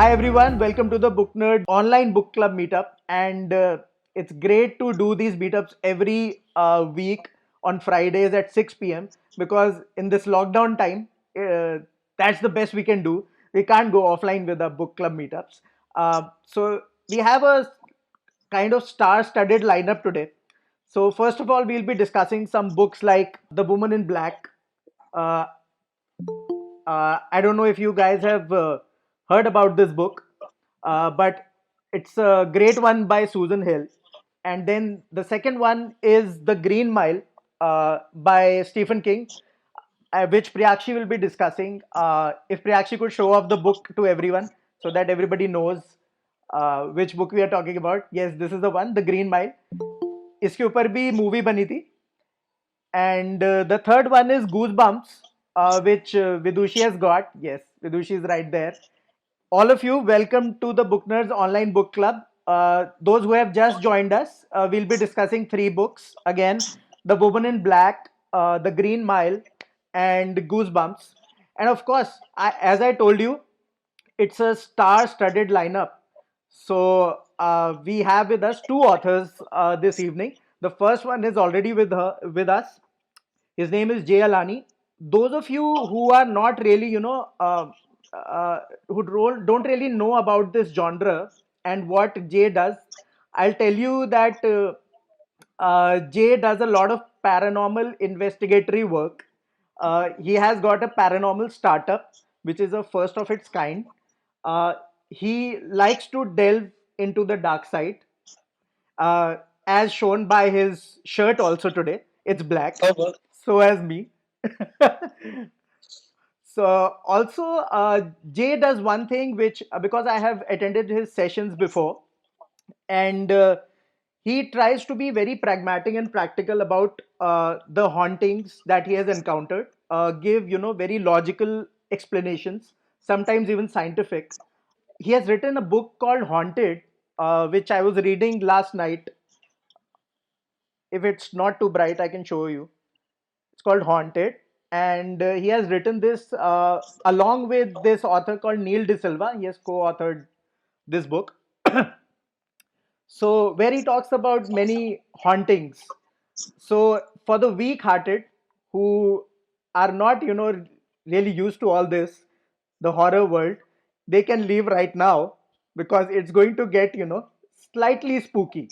Hi everyone, welcome to the Booknerds online book club meetup. And it's great to do these meetups every week on Fridays at 6 p.m. because in this lockdown time, that's the best we can do. We can't go offline with our book club meetups. So we have a kind of star-studded lineup today. So first of all, we'll be discussing some books like The Woman in Black. Uh, I don't know if you guys have heard about this book, but it's a great one by Susan Hill. And then the second one is The Green Mile by Stephen King, which Priyakshi will be discussing. If Priyakshi could show off the book to everyone so that everybody knows which book we are talking about. Yes, this is the one, The Green Mile. इसके ऊपर भी movie बनी थी. And the third one is Goosebumps, which Vidushi has got. Yes, Vidushi is right there. All of you, welcome to the Booknerds Online Book Club. Those who have just joined us, we'll be discussing three books again: The Woman in Black, The Green Mile, and Goosebumps. And of course, as I told you, it's a star-studded lineup. So we have with us two authors this evening. The first one is already with us. His name is Jay Alani. Those of you who are not really, don't really know about this genre and what Jay does, I'll tell you that Jay does a lot of paranormal investigatory work. He has got a paranormal startup, which is a first of its kind. Uh, he likes to delve into the dark side, uh, as shown by his shirt also today. It's black, Oh, well. so as me. So also, Jay does one thing which, because I have attended his sessions before, and he tries to be very pragmatic and practical about the hauntings that he has encountered. Give very logical explanations, sometimes even scientific. He has written a book called Haunted, which I was reading last night. If it's not too bright, I can show you. It's called Haunted, and he has written this along with this author called Neil De Silva. He has co-authored this book. So where he talks about many hauntings. So for the weak-hearted who are not, really used to all this, the horror world, they can leave right now because it's going to get, slightly spooky.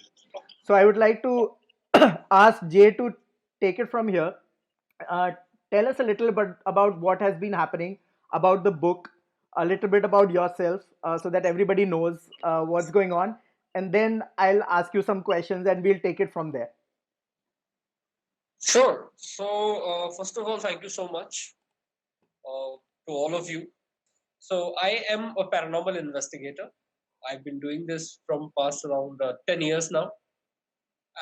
So I would like to ask Jay to take it from here. Uh, Tell us a little bit about what has been happening, about the book, a little bit about yourself, so that everybody knows what's going on. And then I'll ask you some questions and we'll take it from there. Sure. So, first of all, thank you so much to all of you. So, I am a paranormal investigator. I've been doing this from past around 10 years now,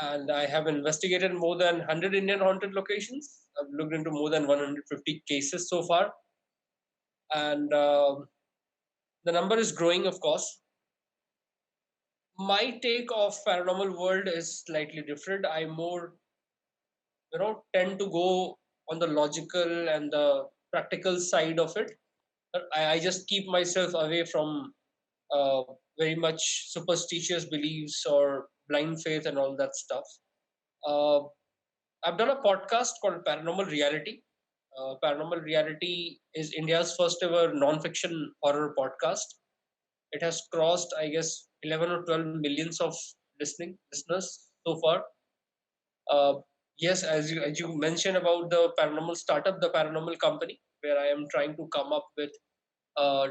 and I have investigated more than 100 Indian haunted locations. I've looked into more than 150 cases so far, and the number is growing, of course. My take of paranormal world is slightly different. I more tend to go on the logical and the practical side of it. I just keep myself away from uh, very much superstitious beliefs or blind faith and all that stuff. uh, I've done a podcast called Paranormal Reality. Paranormal Reality is India's first ever non-fiction horror podcast. It has crossed, I guess, 11 or 12 millions of listeners so far. Uh, yes, as you mentioned about the paranormal startup, the paranormal company, where I am trying to come up with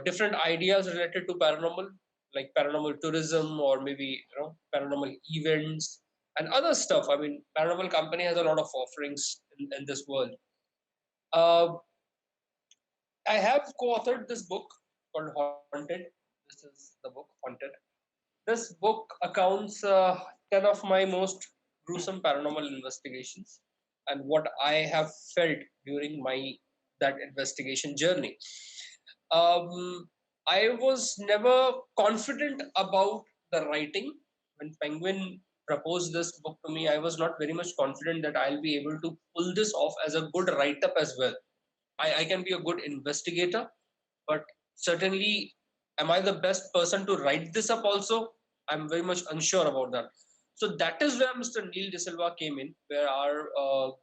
different ideas related to paranormal, like paranormal tourism or maybe paranormal events and other stuff. I mean, paranormal company has a lot of offerings in this world. Uh, I have co-authored this book called Haunted. This is the book Haunted. This book accounts 10 of my most gruesome paranormal investigations and what I have felt during my that investigation journey. I was never confident about the writing. When Penguin proposed this book to me, I was not very much confident that I'll be able to pull this off as a good write up as well. I can be a good investigator, but certainly Am I the best person to write this up also? I'm very much unsure about that. So that is where Mr. Neil De Silva came in, where our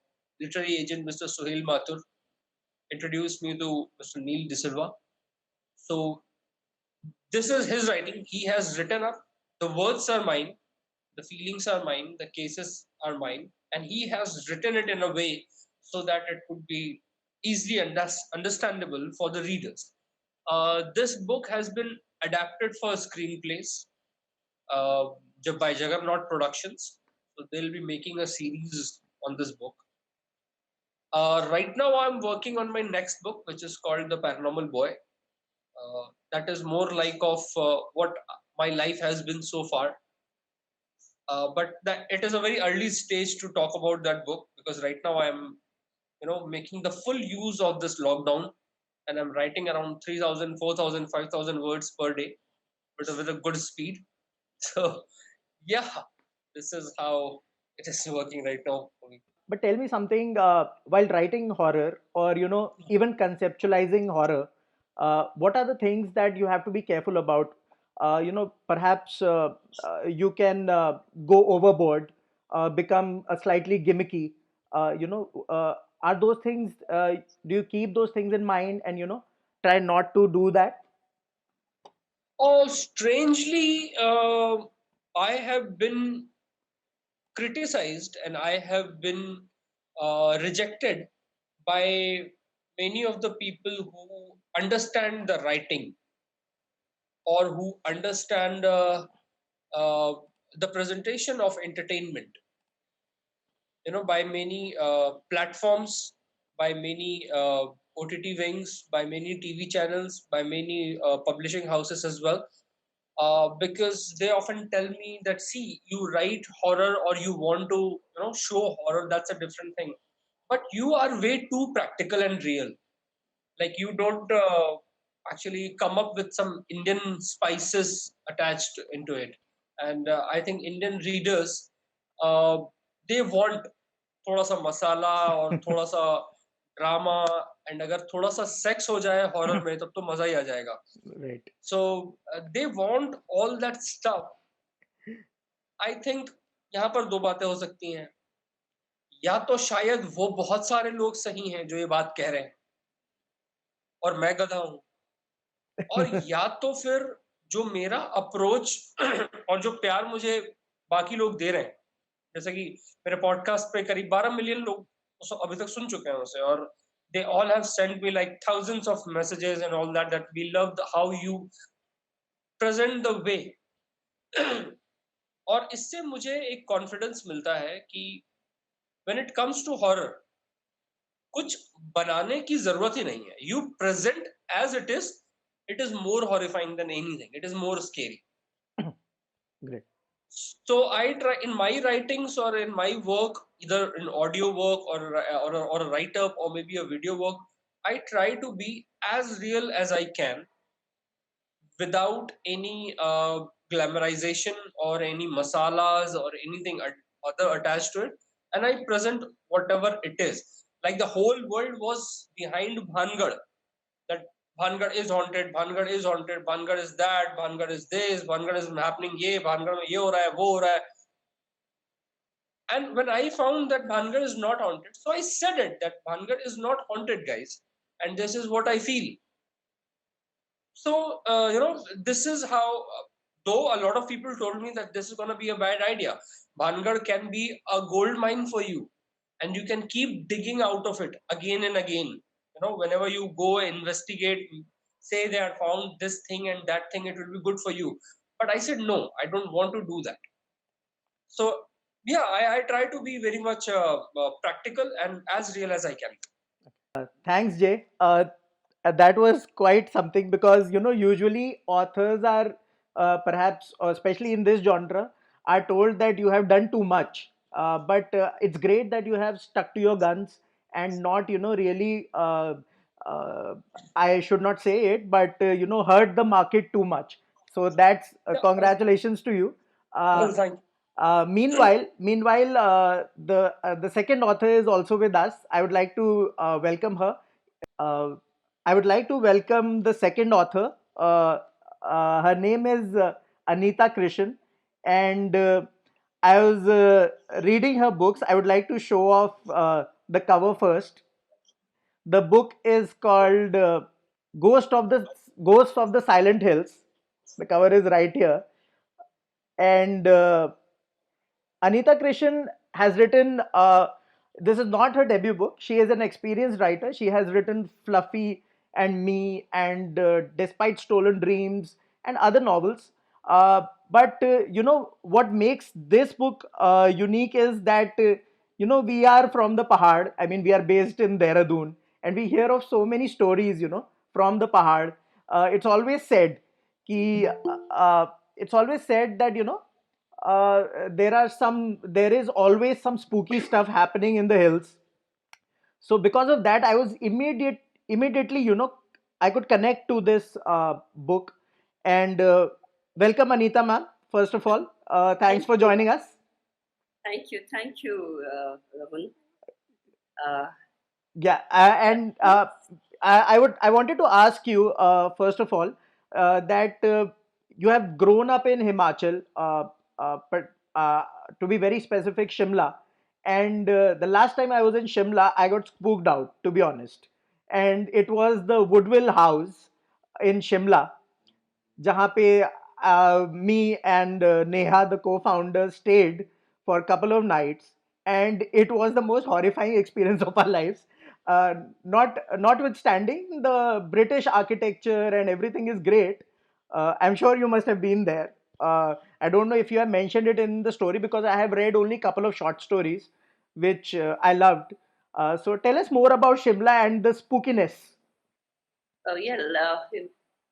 literary agent, Mr. Suhail Mathur, introduced me to Mr. Neil De Silva. So this is his writing. He has written up. The words are mine, the feelings are mine, the cases are mine, and he has written it in a way so that it could be easily understandable for the readers. This book has been adapted for screenplays uh, by Juggernaut Productions. So they'll be making a series on this book. Right now, I'm working on my next book, which is called The Paranormal Boy. That is more like of what my life has been so far. But that it is a very early stage to talk about that book because right now I'm making the full use of this lockdown, and I'm writing around 3,000, 4,000, 5,000 words per day, but with a good speed. So yeah, this is how it is working right now for me. But tell me something, while writing horror or even conceptualizing horror, what are the things that you have to be careful about? Perhaps you can go overboard, become a slightly gimmicky. Are those things? Do you keep those things in mind and try not to do that? Oh, strangely, I have been criticized and I have been rejected by many of the people who understand the writing or who understand uh, the presentation of entertainment. By many platforms, by many OTT wings, by many TV channels, by many publishing houses as well. Because they often tell me that, see, you write horror or you want to show horror, that's a different thing, but you are way too practical and real. Like you don't actually come up with some Indian spices attached into it. And I think Indian readers, uh, they want थोड़ा सा मसाला और थोड़ा सा drama, and अगर थोड़ा सा sex हो जाए हॉरर में तब तो मजा ही आ जाएगा. Right. So they want all that stuff. I think यहाँ पर दो बातें हो सकती हैं. या तो शायद वो बहुत सारे लोग सही हैं जो ये बात कह रहे हैं और मैं गधा हूँ, और या तो फिर जो मेरा अप्रोच और जो प्यार मुझे बाकी लोग दे रहे हैं, जैसे कि मेरे पॉडकास्ट पे करीब 12 मिलियन लोग अभी तक सुन चुके हैं उसे, और they all have sent me like thousands of messages and all that we love how you present the way. और इससे मुझे एक कॉन्फिडेंस मिलता है कि when it comes to horror कुछ बनाने की जरूरत ही नहीं है. You present as it is, it is more horrifying than anything, it is more scary. Great. So I try in my writings or in my work, either in audio work or a write up or maybe a video work, I try to be as real as I can without any glamorization or any masalas or anything other attached to it, and I present whatever it is. Like the whole world was behind Bhangad, that Bhangad is haunted, Bhangad is haunted, Bhangad is that, Bhangad is this, Bhangad is happening, ye, Bhangad mein ye ho raha hai, wo ho raha hai. And when I found that Bhangad is not haunted, so I said it that Bhangad is not haunted, guys, and this is what I feel. So, this is how, though a lot of people told me that this is going to be a bad idea, Bhangar can be a gold mine for you, and you can keep digging out of it again and again. Whenever you go investigate, say they have found this thing and that thing, it will be good for you. But I said, no, I don't want to do that. So, yeah, I try to be very much practical and as real as I can. Thanks, Jay. That was quite something because usually authors are perhaps, especially in this genre, are told that you have done too much. But it's great that you have stuck to your guns and not really. Uh, I should not say it, but hurt the market too much. So that's Yeah, congratulations to you. Uh, well, thank you. meanwhile, the second author is also with us. I would like to welcome her. Uh, I would like to welcome the second author. Her name is Anita Krishan, and I was reading her books. I would like to show off the cover first. The book is called Ghost of the Ghost of the Silent Hills. The cover is right here, and Anita Krishan has written, this is not her debut book. She is an experienced writer. She has written Fluffy and Me and Despite Stolen Dreams and other novels. But what makes this book unique is that, we are from the Pahad. I mean, we are based in Dehradun and we hear of so many stories, from the Pahad. It's always said, ki, it's always said that, there is always some spooky stuff happening in the hills. So because of that, I was immediately, I could connect to this book. And welcome, Anita ma'am, first of all. Thanks Thank for you. joining us. Thank you, Rahul. Uh, Yeah, and I wanted to ask you first of all that you have grown up in Himachal, but to be very specific, Shimla. And the last time I was in Shimla, I got spooked out, to be honest. And it was the Woodville House in Shimla, जहाँ पे me and Neha, the co-founder, stayed for a couple of nights, and it was the most horrifying experience of our lives. Notwithstanding the British architecture and everything is great, I'm sure you must have been there. I don't know if you have mentioned it in the story because I have read only a couple of short stories, which I loved. So tell us more about Shimla and the spookiness. oh yeah,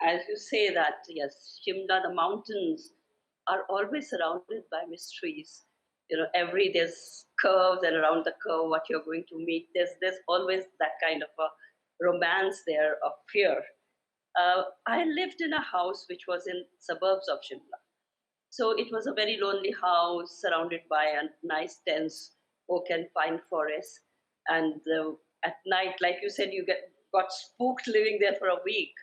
as you say that, yes, Shimla, the mountains are always surrounded by mysteries. There's curves, and around the curve, what you're going to meet, there's always that kind of a romance there of fear. I lived in a house which was in suburbs of Shimla. So it was a very lonely house surrounded by a nice dense oak and pine forest. And at night, like you said, got spooked living there for a week.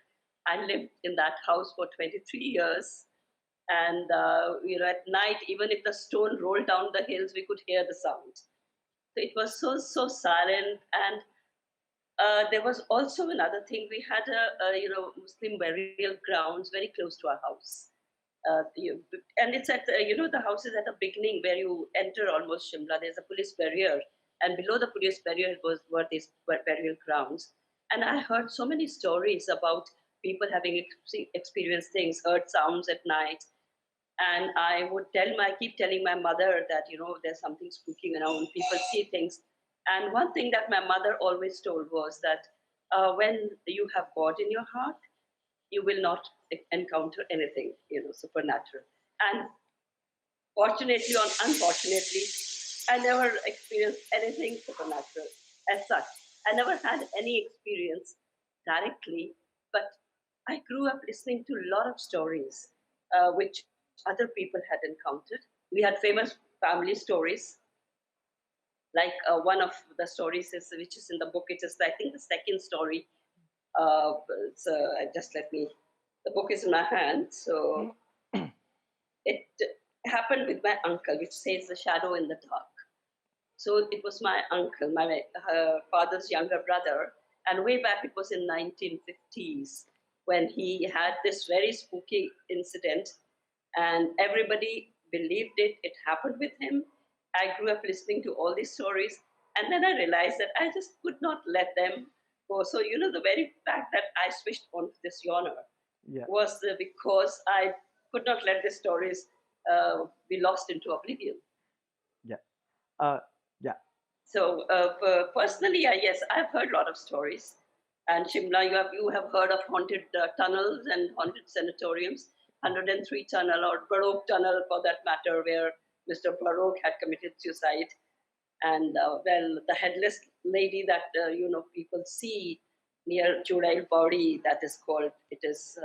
I lived in that house for 23 years. And, at night, even if the stone rolled down the hills, we could hear the sound. So it was so silent. And there was also another thing. We had Muslim burial grounds very close to our house. And it's at the house is at the beginning where you enter almost Shimla. There's a police barrier, and below the police barrier were these burial grounds. And I heard so many stories about people having experienced things, heard sounds at night, and I would keep telling my mother that there's something spooking around. People see things, and one thing that my mother always told was that when you have God in your heart, you will not encounter anything supernatural. And fortunately or unfortunately, I never experienced anything supernatural as such. I never had any experience directly, but I grew up listening to a lot of stories which other people had encountered. We had famous family stories. Like one of the stories which is in the book. It is, I think, the second story. Just let me. The book is in my hand, so it happened with my uncle, which says the shadow in the dark. So it was my uncle, my father's younger brother, and way back it was in 1950s when he had this very spooky incident, and everybody believed it. It happened with him. I grew up listening to all these stories, and then I realized that I just could not let them go. So the very fact that I switched on to this genre Yeah, was because I could not let the stories be lost into oblivion. yeah, uh, yeah. So personally, yes, I've heard a lot of stories. And Shimla, you have heard of haunted tunnels and haunted sanatoriums. 103 tunnel or Baroque tunnel, for that matter, where Mr. Baroque had committed suicide. And the headless lady that people see near Chudail Body, that is called. It is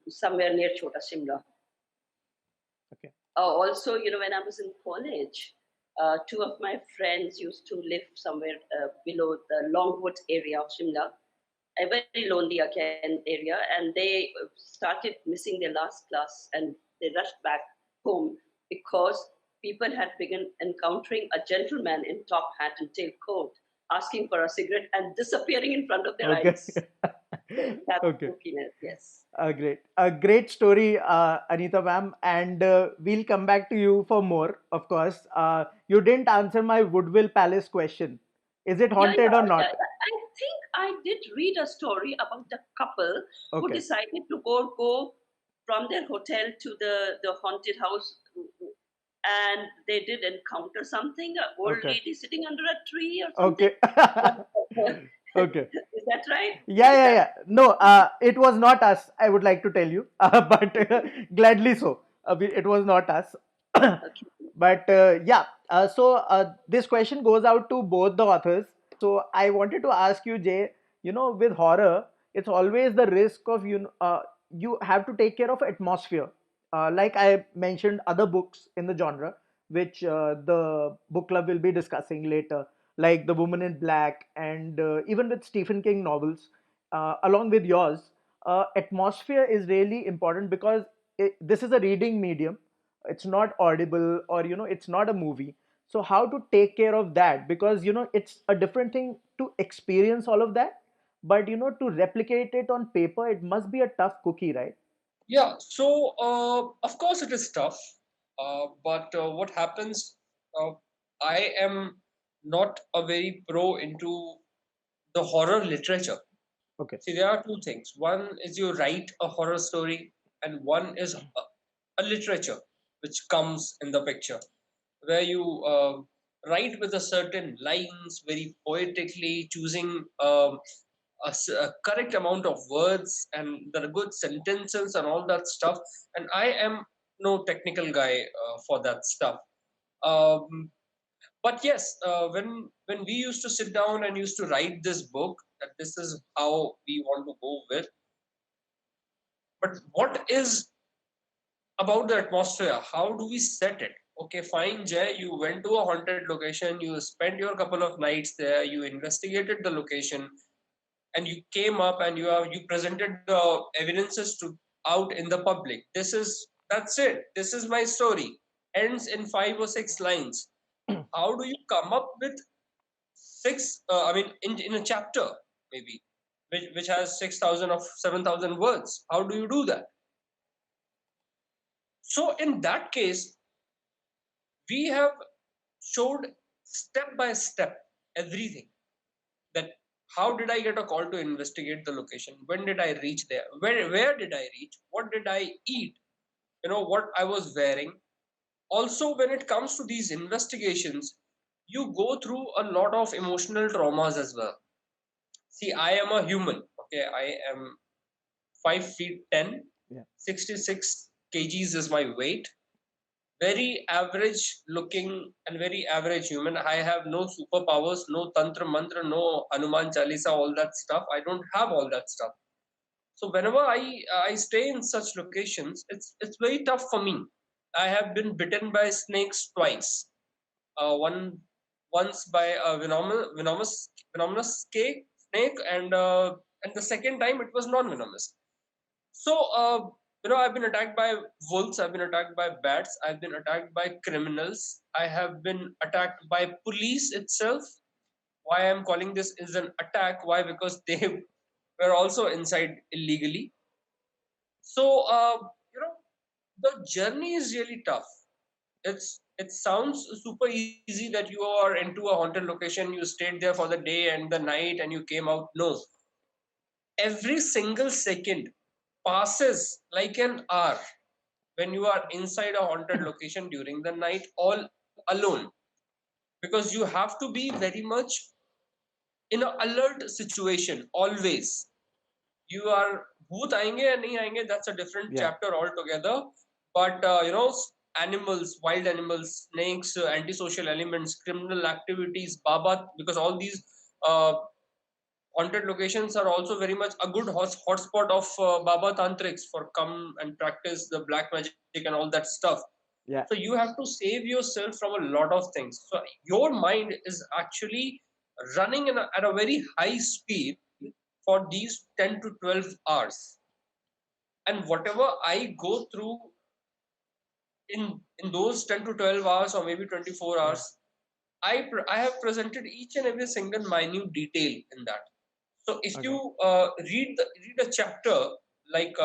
somewhere near Chota Shimla. Okay. Also, when I was in college, two of my friends used to live somewhere below the Longwood area of Shimla. a very lonely again area, and they started missing their last class, and they rushed back home because people had begun encountering a gentleman in top hat and tailcoat asking for a cigarette and disappearing in front of their Okay. eyes. So that's Okay. spookiness, yes. Great. A great story, Anita ma'am. And we'll come back to you for more, of course. You didn't answer my Woodville Palace question. Is it Yeah, haunted or yeah, not? yeah. I think I did read a story about a couple who Okay. decided to go from their hotel to the haunted house, and they did encounter something, an old Okay. lady sitting under a tree or something. Okay. Okay. Is that right? Yeah, Is yeah, that yeah. No, it was not us, I would like to tell you, but gladly so. It was not us. okay? But yeah, so this question goes out to both the authors. So I wanted to ask you, Jay, with horror, it's always the risk of, you have to take care of atmosphere. Like I mentioned, other books in the genre, which the book club will be discussing later, like The Woman in Black, and even with Stephen King novels, along with yours, atmosphere is really important because this is a reading medium. It's not audible, or it's not a movie. So how to take care of that, because it's a different thing to experience all of that, but to replicate it on paper, it must be a tough cookie, right? Yeah, so of course it is tough, but what happens? Uh, I am not a very pro into the horror literature. Okay. See, there are two things. One is you write a horror story, and one is a literature which comes in the picture, where you write with a certain lines, very poetically, choosing a correct amount of words and the good sentences and all that stuff. And I am no technical guy for that stuff. Um, but yes, when we used to sit down and used to write this book, that this is how we want to go with. But what is about the atmosphere? How do we set it? Okay, fine, Jay, you went to a haunted location, you spent your couple of nights there, you investigated the location, and you came up and you presented the evidences to out in the public. That's it. This is my story. Ends in 5 or 6 lines. How do you come up with six? I mean, in a chapter maybe, which has 6,000 or 7,000 words. How do you do that? So in that case, we have showed step by step everything, that how did I get a call to investigate the location, when did I reach there, where did I reach, what did I eat, what I was wearing. Also, when it comes to these investigations, you go through a lot of emotional traumas as well. See, I am a human. Okay, I am 5 feet 10, Yeah. 66 kgs is my weight, very average looking and very average human. I have no superpowers, no tantra mantra, no Hanuman Chalisa, all that stuff. I don't have all that stuff. So whenever I stay in such locations, it's very tough for me. I have been bitten by snakes twice. One once by a venomous snake, and the second time it was non-venomous. So, I've been attacked by wolves, I've been attacked by bats, I've been attacked by criminals, I have been attacked by police itself. Why I'm calling this is an attack? Why? Because they were also inside illegally. So, the journey is really tough. It sounds super easy that you are into a haunted location, you stayed there for the day and the night, and you came out. No, every single second passes like an hour when you are inside a haunted location during the night all alone, because you have to be very much in an alert situation always. You are bhoot aayenge ya nahi aayenge, that's a different Yeah. chapter altogether. But animals, wild animals, snakes, antisocial elements, criminal activities, baba, because all these uh, haunted locations are also very much a good hotspot of Baba tantrics for come and practice the black magic and all that stuff. So Yeah. you have to save yourself from a lot of things. So your mind is actually running at a very high speed for for these 10 to 12 hours. And whatever I go through in those 10 to 12 hours or maybe 24 hours, I have presented each and every single minute detail in that. So if you read a chapter, like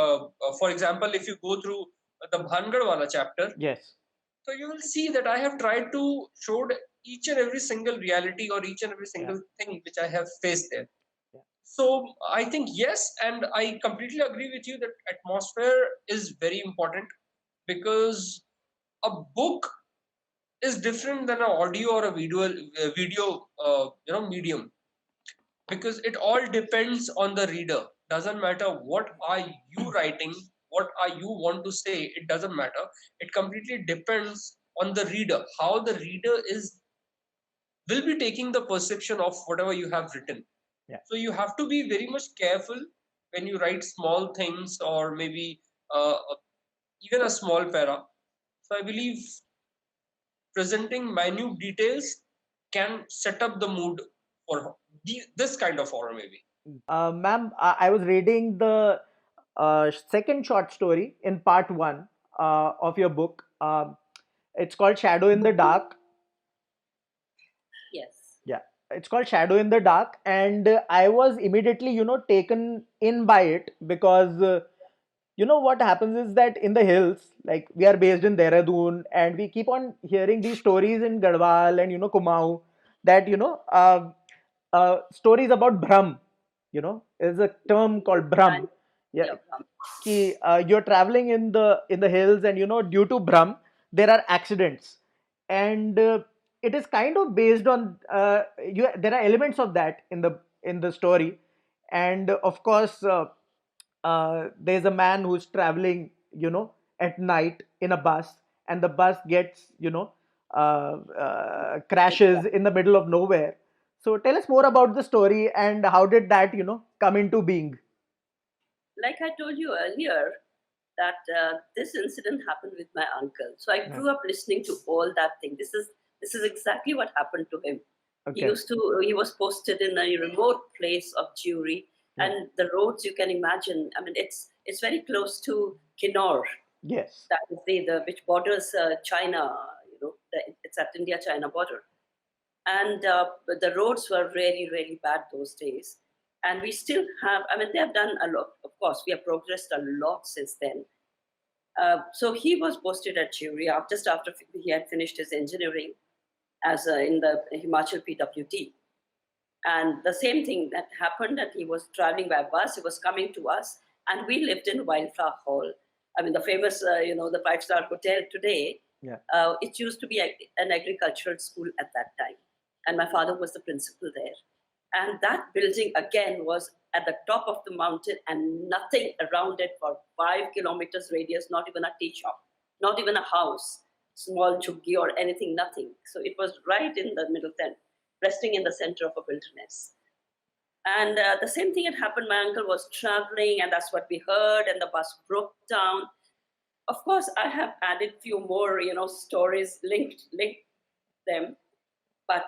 for example, if you go through the Bhangad wala chapter, Yes. so you will see that I have tried to show each and every single reality or each and every single thing which I have faced there. Yeah. So I think yes, and I completely agree with you that atmosphere is very important, because a book is different than an audio or a video medium, because it all depends on the reader. Doesn't matter what are you writing, what are you want to say, it doesn't matter. It completely depends on the reader, how the reader is will be taking the perception of whatever you have written. Yeah. So you have to be very much careful when you write small things, or maybe uh, even a small para. So I believe presenting minute details can set up the mood for this kind of horror, maybe. Ma'am, I was reading the second short story in part one of your book. It's called Shadow in the Dark. Yes. Yeah, it's called Shadow in the Dark, and I was immediately, taken in by it because what happens is that in the hills, like we are based in Dehradun, and we keep on hearing these stories in Garhwal and Kumaon, that stories about Bhram. There's a term called Bhram. Yeah, Yeah. कि you're traveling in the hills, and due to Bhram there are accidents, and it is kind of based on there are elements of that in the story, and of course there's a man who's traveling at night in a bus, and the bus gets crashes in the middle of nowhere. So tell us more about the story, and how did that come into being? Like I told you earlier, that this incident happened with my uncle. So I Yeah. grew up listening to all that thing. This is exactly what happened to him. Okay. He was posted in a remote place of Jewry, Yeah. and the roads you can imagine. I mean, it's very close to Kinnaur. Yes. That is the which borders China. It's at India-China border, and the roads were really really bad those days. And we still have. I mean, they have done a lot. Of course, we have progressed a lot since then. So he was posted at Jewry just after he had finished his engineering as in the Himachal PWD. And the same thing that happened, that he was traveling by bus, he was coming to us, and we lived in Wildflower Hall. I mean, the famous, the five-star hotel today. Yeah. It used to be an agricultural school at that time, and my father was the principal there. And that building again was at the top of the mountain, and nothing around it for 5 kilometers radius, not even a tea shop, not even a house, small chuggi or anything, nothing. So it was right in the middle, resting in the center of a wilderness. And the same thing had happened. My uncle was traveling, and that's what we heard, and the bus broke down. Of course, I have added few more, stories linked them. But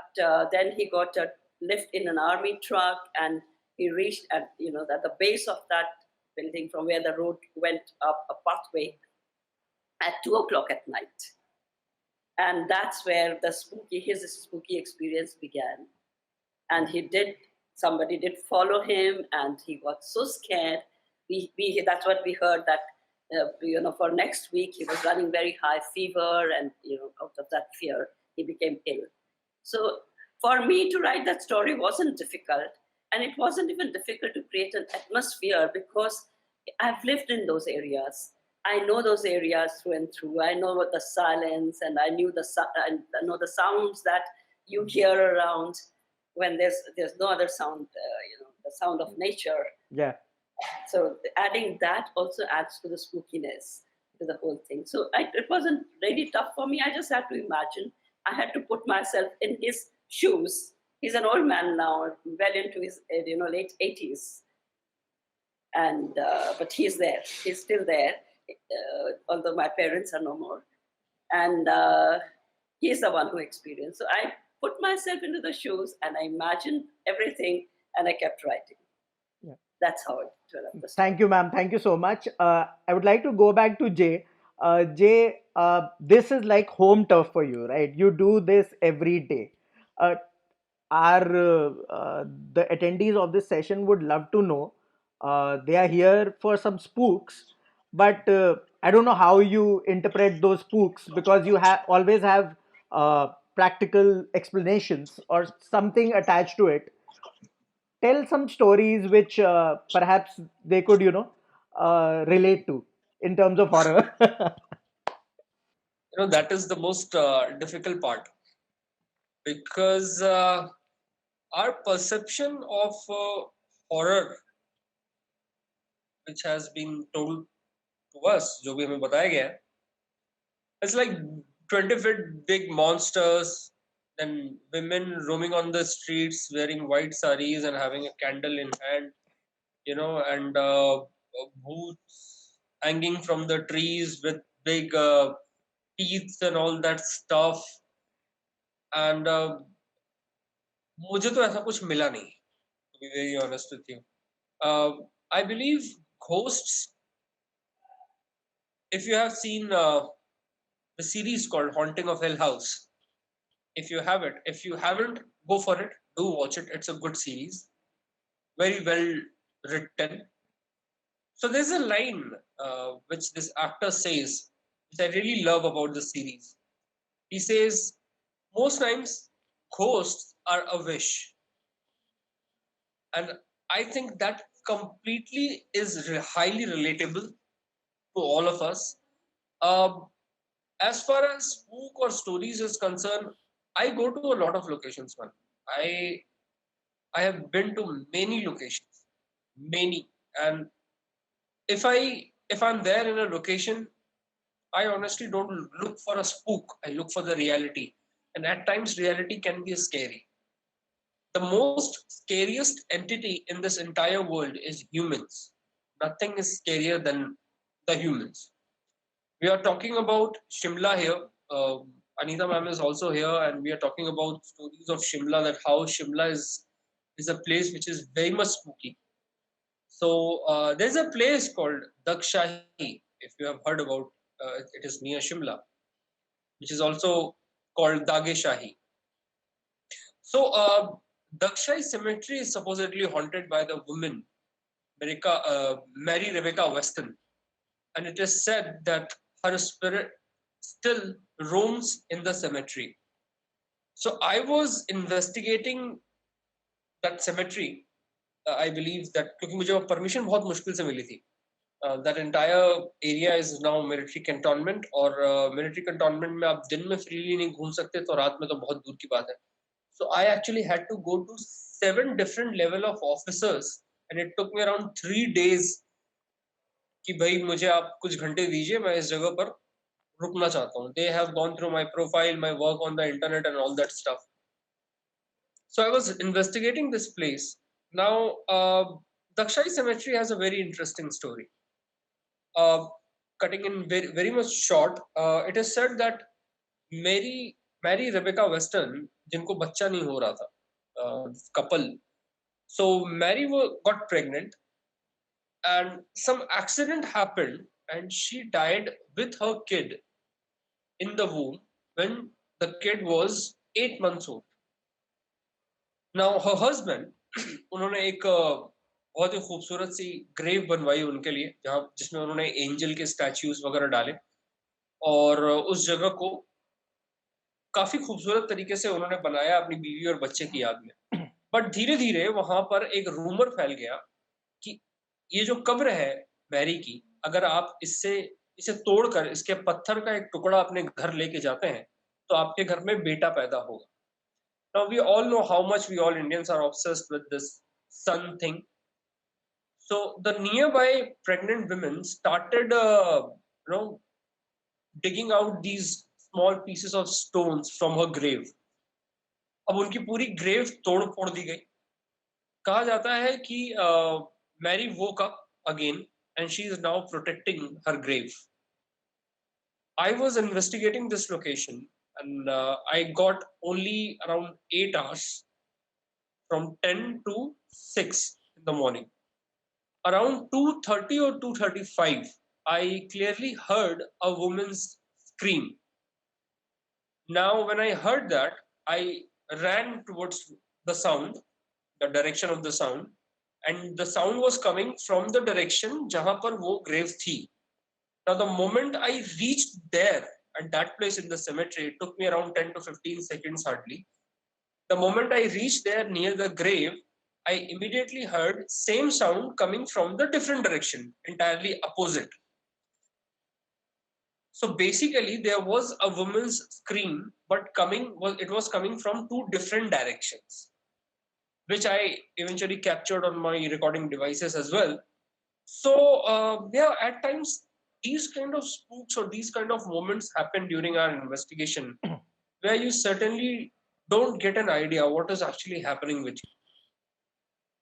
then he got a lift in an army truck, and he reached at the base of that building from where the road went up a pathway at 2 o'clock at night. And that's where his spooky experience began. And somebody did follow him, and he got so scared. That's what we heard, that for next week he was running very high fever, and out of that fear he became ill. So for me to write that story wasn't difficult, and it wasn't even difficult to create an atmosphere, because I've lived in those areas. I know those areas through and through. I know what the silence, and I know the sounds that you hear around when there's no other sound. The sound of nature. Yeah. So adding that also adds to the spookiness to the whole thing. So it wasn't really tough for me. I just had to imagine. I had to put myself in his shoes. He's an old man now, well into his late 80s, and but he's there. He's still there, although my parents are no more. And he's the one who experienced. So I put myself into the shoes, and I imagined everything, and I kept writing. Yeah. That's how it developed the Thank story. you, ma'am. Thank you so much. I would like to go back to Jay. Jay, this is like home turf for you, right? You do this every day. Uh, the attendees of this session would love to know. They are here for some spooks, but I don't know how you interpret those spooks because you have always have practical explanations or something attached to it. Tell some stories which perhaps they could, relate to in terms of horror. That is the most difficult part, because our perception of horror, which has been told to us, जो भी हमें बताया गया है, it's like 20 feet big monsters, then women roaming on the streets wearing white saris and having a candle in hand, and boots hanging from the trees with big teeth and all that stuff. And मुझे तो ऐसा कुछ मिला नहीं, to be very honest with you. I believe ghosts, if you have seen the series called Haunting of Hill House, if you have it, if you haven't, go for it, do watch it. It's a good series, very well written. So there's a line which this actor says, which I really love about the series. He says, most times ghosts are a wish. And I think that completely is highly relatable to all of us. Um, as far as spook or stories is concerned, I go to a lot of locations, man. I I have been to many locations, many, and if I'm there in a location, I honestly don't look for a spook. I look for the reality, and at times reality can be scary. The most scariest entity in this entire world is humans. Nothing is scarier than the humans. We are talking about Shimla here. Anita ma'am is also here, and we are talking about stories of Shimla. That how Shimla is a place which is very much spooky. So there's a place called Dakshahi. If you have heard about, it is near Shimla, which is also called Dageshahi. So Dakshahi cemetery is supposedly haunted by the woman Mary Rebecca Weston, and it is said that her spirit still roams in the cemetery. So I was investigating that cemetery. I believe that क्योंकि मुझे permission बहुत मुश्किल से मिली थी. That entire area is now military cantonment, और military cantonment में आप दिन में freely नहीं घूम सकते, तो रात में तो बहुत दूर की बात है. So I actually had to go to 7 different level of officers, and it took me around 3 days कि भाई मुझे आप कुछ घंटे दीजिए, मैं इस जगह पर रुकना चाहता हूँ. They have gone through my profile, my work on the internet and all that stuff. So I was investigating this place. Now, Dakshai Cemetery has a very interesting story. Uh, cutting in very, very much short, it is said that Mary Rebecca Weston, जिनको बच्चा नहीं हो रहा था, couple. So Mary got pregnant, and some accident happened, and she died with her kid in the womb when the kid was 8 months old. Now her husband, उन्होंने एक बहुत ही खूबसूरत सी ग्रेव बनवाई उनके लिए, जहाँ जिसमें उन्होंने एंजल के स्टैच्यूज वगैरह डाले, और उस जगह को काफी खूबसूरत तरीके से उन्होंने बनाया अपनी बीवी और बच्चे की याद में. बट धीरे धीरे वहां पर एक रूमर फैल गया कि ये जो कब्र है मैरी की, अगर आप इसे तोड़कर इसके पत्थर का एक टुकड़ा अपने घर लेके जाते हैं, तो आपके घर में बेटा पैदा होगा. Now we all know how much we all Indians are obsessed with this son thing. So the nearby pregnant women started, digging out these small pieces of stones from her grave. अब उनकी पूरी grave तोड़ फोड़ दी गई. कहा जाता है कि Mary woke up again and she is now protecting her grave. I was investigating this location, and I got only around 8 hours from 10 to 6 in the morning. around 2:30 or 2:35, I clearly heard a woman's scream. Now, when I heard that, I ran towards the sound, the direction of the sound, and the sound was coming from the direction जहाँ पर वो grave थी. Now, the moment I reached there at that place in the cemetery, it took me around 10 to 15 seconds hardly. The moment I reached there near the grave, I immediately heard same sound coming from the different direction, entirely opposite. So basically, there was a woman's scream, but it was coming from two different directions, which I eventually captured on my recording devices as well. So yeah, at times these kind of spooks or these kind of moments happen during our investigation, where you certainly don't get an idea what is actually happening with you.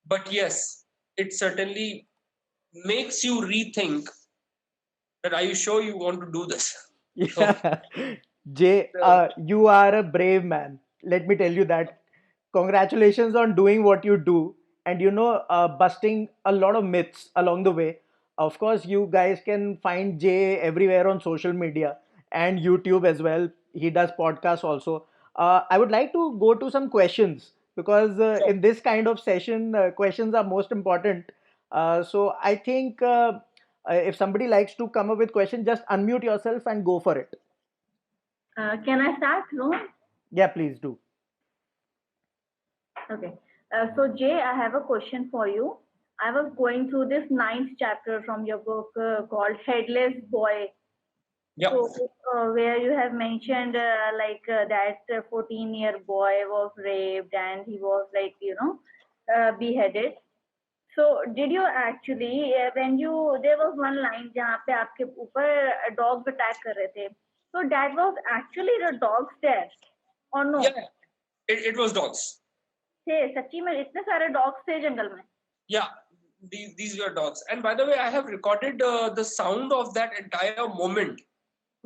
But yes, it certainly makes you rethink that are you sure you want to do this? So, Yeah. Jay, uh, you are a brave man. Let me tell you that. Congratulations on doing what you do and busting a lot of myths along the way. Of course, you guys can find Jay everywhere on social media and YouTube as well. He does podcasts also. I would like to go to some questions because sure. in this kind of session, questions are most important. So I think if somebody likes to come up with questions, just unmute yourself and go for it. Can I start, Rohan? Yeah, please do. Okay. So, Jay, I have a question for you. I was going through this ninth chapter from your book called Headless Boy. Yeah. So, where you have mentioned that 14-year boy was raped and he was beheaded. So, did you actually, when you, there was one line जहाँ पे आपके ऊपर dogs attack कर रहे थे. So, that was actually the dogs there, or no? Yeah, it was dogs. थे सच्ची में इतने सारे डॉग्स थे जंगल में. Yeah, these were dogs. And by the way, I have recorded the sound of that entire moment.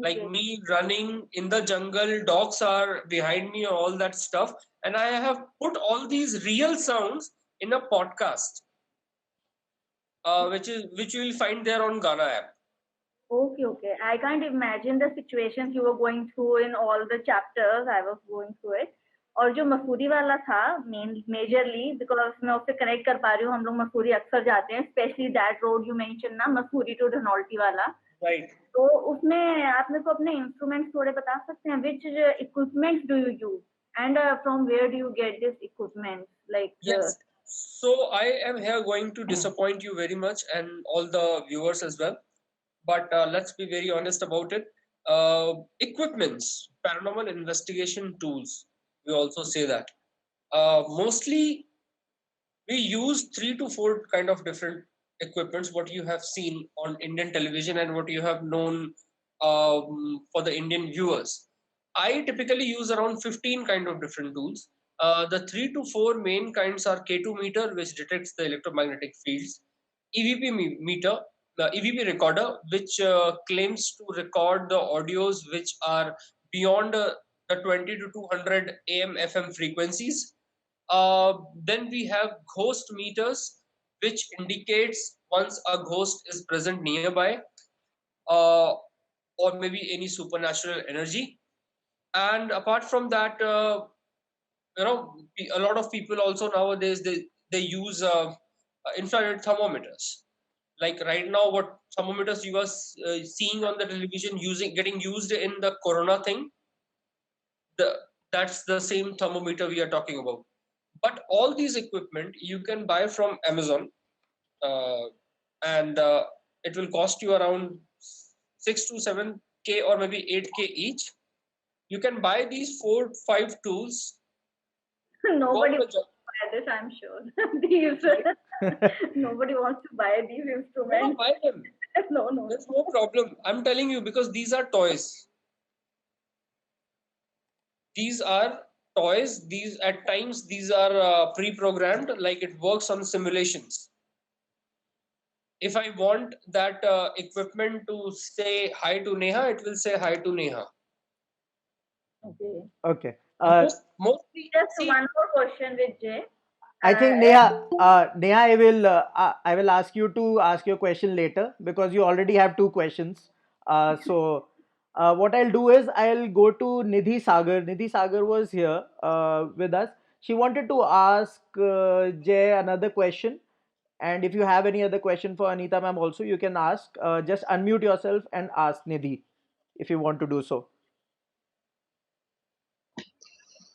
Like Okay. me running in the jungle, dogs are behind me, all that stuff. And I have put all these real sounds in a podcast, which you will find there on Ghana app. Okay. I can't imagine the situations you were going through in all the chapters. I was going through it. और जो मसूरी वाला था majorly because मैं उससे connect कर पा रही हूँ. हम लोग मसूरी अक्सर जाते हैं, specially that road you mention ना, मसूरी टू धनौल्टी वाला. Right. तो उसमें आप मेरे को अपने इंस्ट्रूमेंट्स थोड़े बता सकते हैं, which equipments do you use and from where do you get this equipments like. Yes. So I am here going to disappoint you very much and all the viewers as well. But let's be very honest about it. Equipments, paranormal investigation tools, we also say that. Mostly we use 3 to 4 kind of different equipments, what you have seen on Indian television and what you have known for the Indian viewers. I typically use around 15 kind of different tools. The 3 to 4 main kinds are K2 meter, which detects the electromagnetic fields, meter, the EVP recorder, which claims to record the audios which are beyond the 20 to 200 AM FM frequencies. Then we have ghost meters, which indicates once a ghost is present nearby, uh, or maybe any supernatural energy. And apart from that, a lot of people also nowadays they use infrared thermometers. Like right now, what thermometers you are seeing on the television getting used in the corona thing, the that's the same thermometer we are talking about. But all these equipment you can buy from Amazon, uh, and it will cost you around 6 to 7K or maybe 8K each. You can buy these 4 5 tools. Nobody wants to buy this, I'm sure. These, nobody wants to buy these No, instruments. buy them. No. There's no problem. I'm telling you because these are toys. These are toys. These at times these are pre-programmed, like it works on simulations. If I want that equipment to say hi to Neha, it will say hi to Neha. Okay. Okay. Mostly, Just see, one more question with Jay. I think Neha, I will ask you to ask your question later because you already have two questions. What I'll do is I'll go to Nidhi Sagar. Nidhi Sagar was here with us. She wanted to ask Jay another question, and if you have any other question for Anita ma'am, also you can ask. Just unmute yourself and ask Nidhi if you want to do so.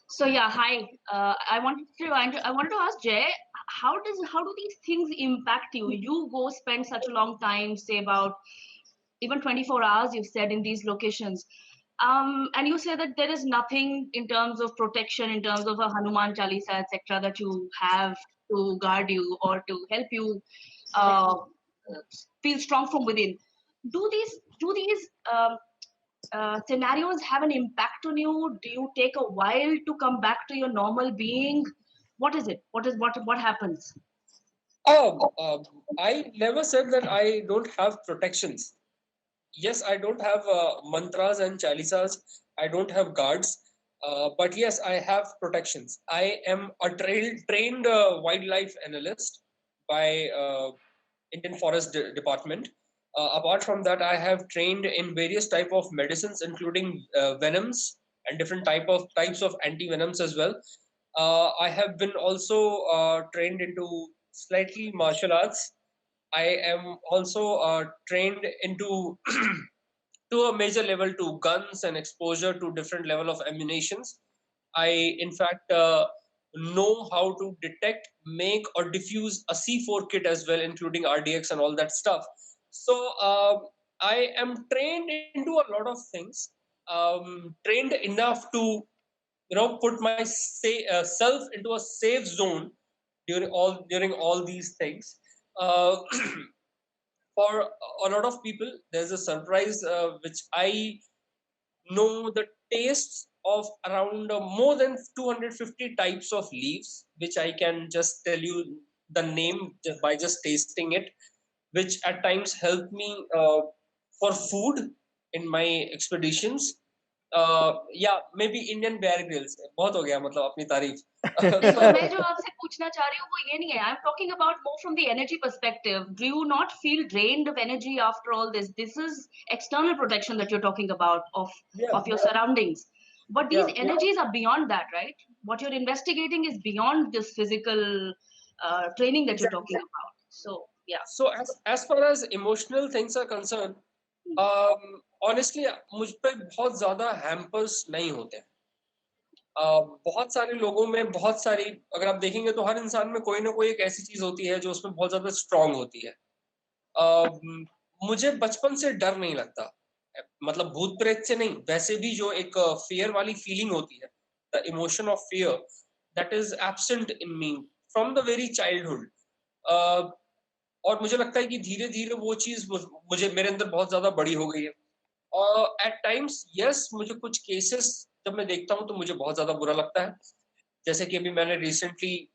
So yeah, hi. I wanted to ask Jay, how do these things impact you? You go spend such a long time, say about even 24 hours. You've said in these locations, and you say that there is nothing in terms of protection, in terms of a Hanuman Chalisa, etc., that you have to guard you or to help you uh, feel strong from within. Do these scenarios have an impact on you? Do you take a while to come back to your normal being? What is it? What happens? I never said that I don't have protections. Yes, I don't have mantras and chalisas. I don't have guards. But yes, I have protections. I am a trained wildlife analyst by Indian Forest Department. Apart from that, I have trained in various type of medicines, including venoms and different types of anti venoms as well. I have been also trained into slightly martial arts. I am also trained into to a major level to guns and exposure to different level of ammunitions. I in fact know how to detect, make or diffuse a C4 kit as well, including RDX and all that stuff. So I am trained into a lot of things, trained enough to put my self into a safe zone during all these things. uh, for a lot of people there's a surprise which I know the tastes of around more than 250 types of leaves, which I can just tell you the name just by just tasting it, which at times help me for food in my expeditions. Yeah, maybe Indian Bear Grylls बहुत हो गया मतलब अपनी तारीफ. नहीं, तो मैं जो आपसे पूछना चाह रही हूँ वो ये नहीं है. I'm talking about more from the energy perspective. Do you not feel drained of energy after all this? This is external protection that you're talking about Yeah, of your surroundings. But these yeah. energies are beyond that, right? What you're investigating is beyond this physical training that you're talking about. So yeah. So as far as emotional things are concerned, honestly मुझ पे बहुत ज्यादा hampers नहीं होते हैं. बहुत सारे लोगों में बहुत सारी, अगर आप देखेंगे तो हर इंसान में कोई ना कोई एक ऐसी चीज होती है जो उसमें बहुत ज्यादा स्ट्रांग होती है. मुझे बचपन से डर नहीं लगता, मतलब भूत प्रेत से नहीं, वैसे भी जो एक फियर वाली फीलिंग होती है, the emotion of fear, that is absent in me from the very childhood. और मुझे लगता है कि धीरे धीरे वो चीज मुझे मेरे अंदर बहुत ज्यादा बड़ी हो गई है. और एट टाइम्स यस, मुझे कुछ केसेस जब मैं देखता हूँ तो मुझे बहुत ज्यादा बुरा लगता है. जैसे कि अभी मैंने रिसेंटली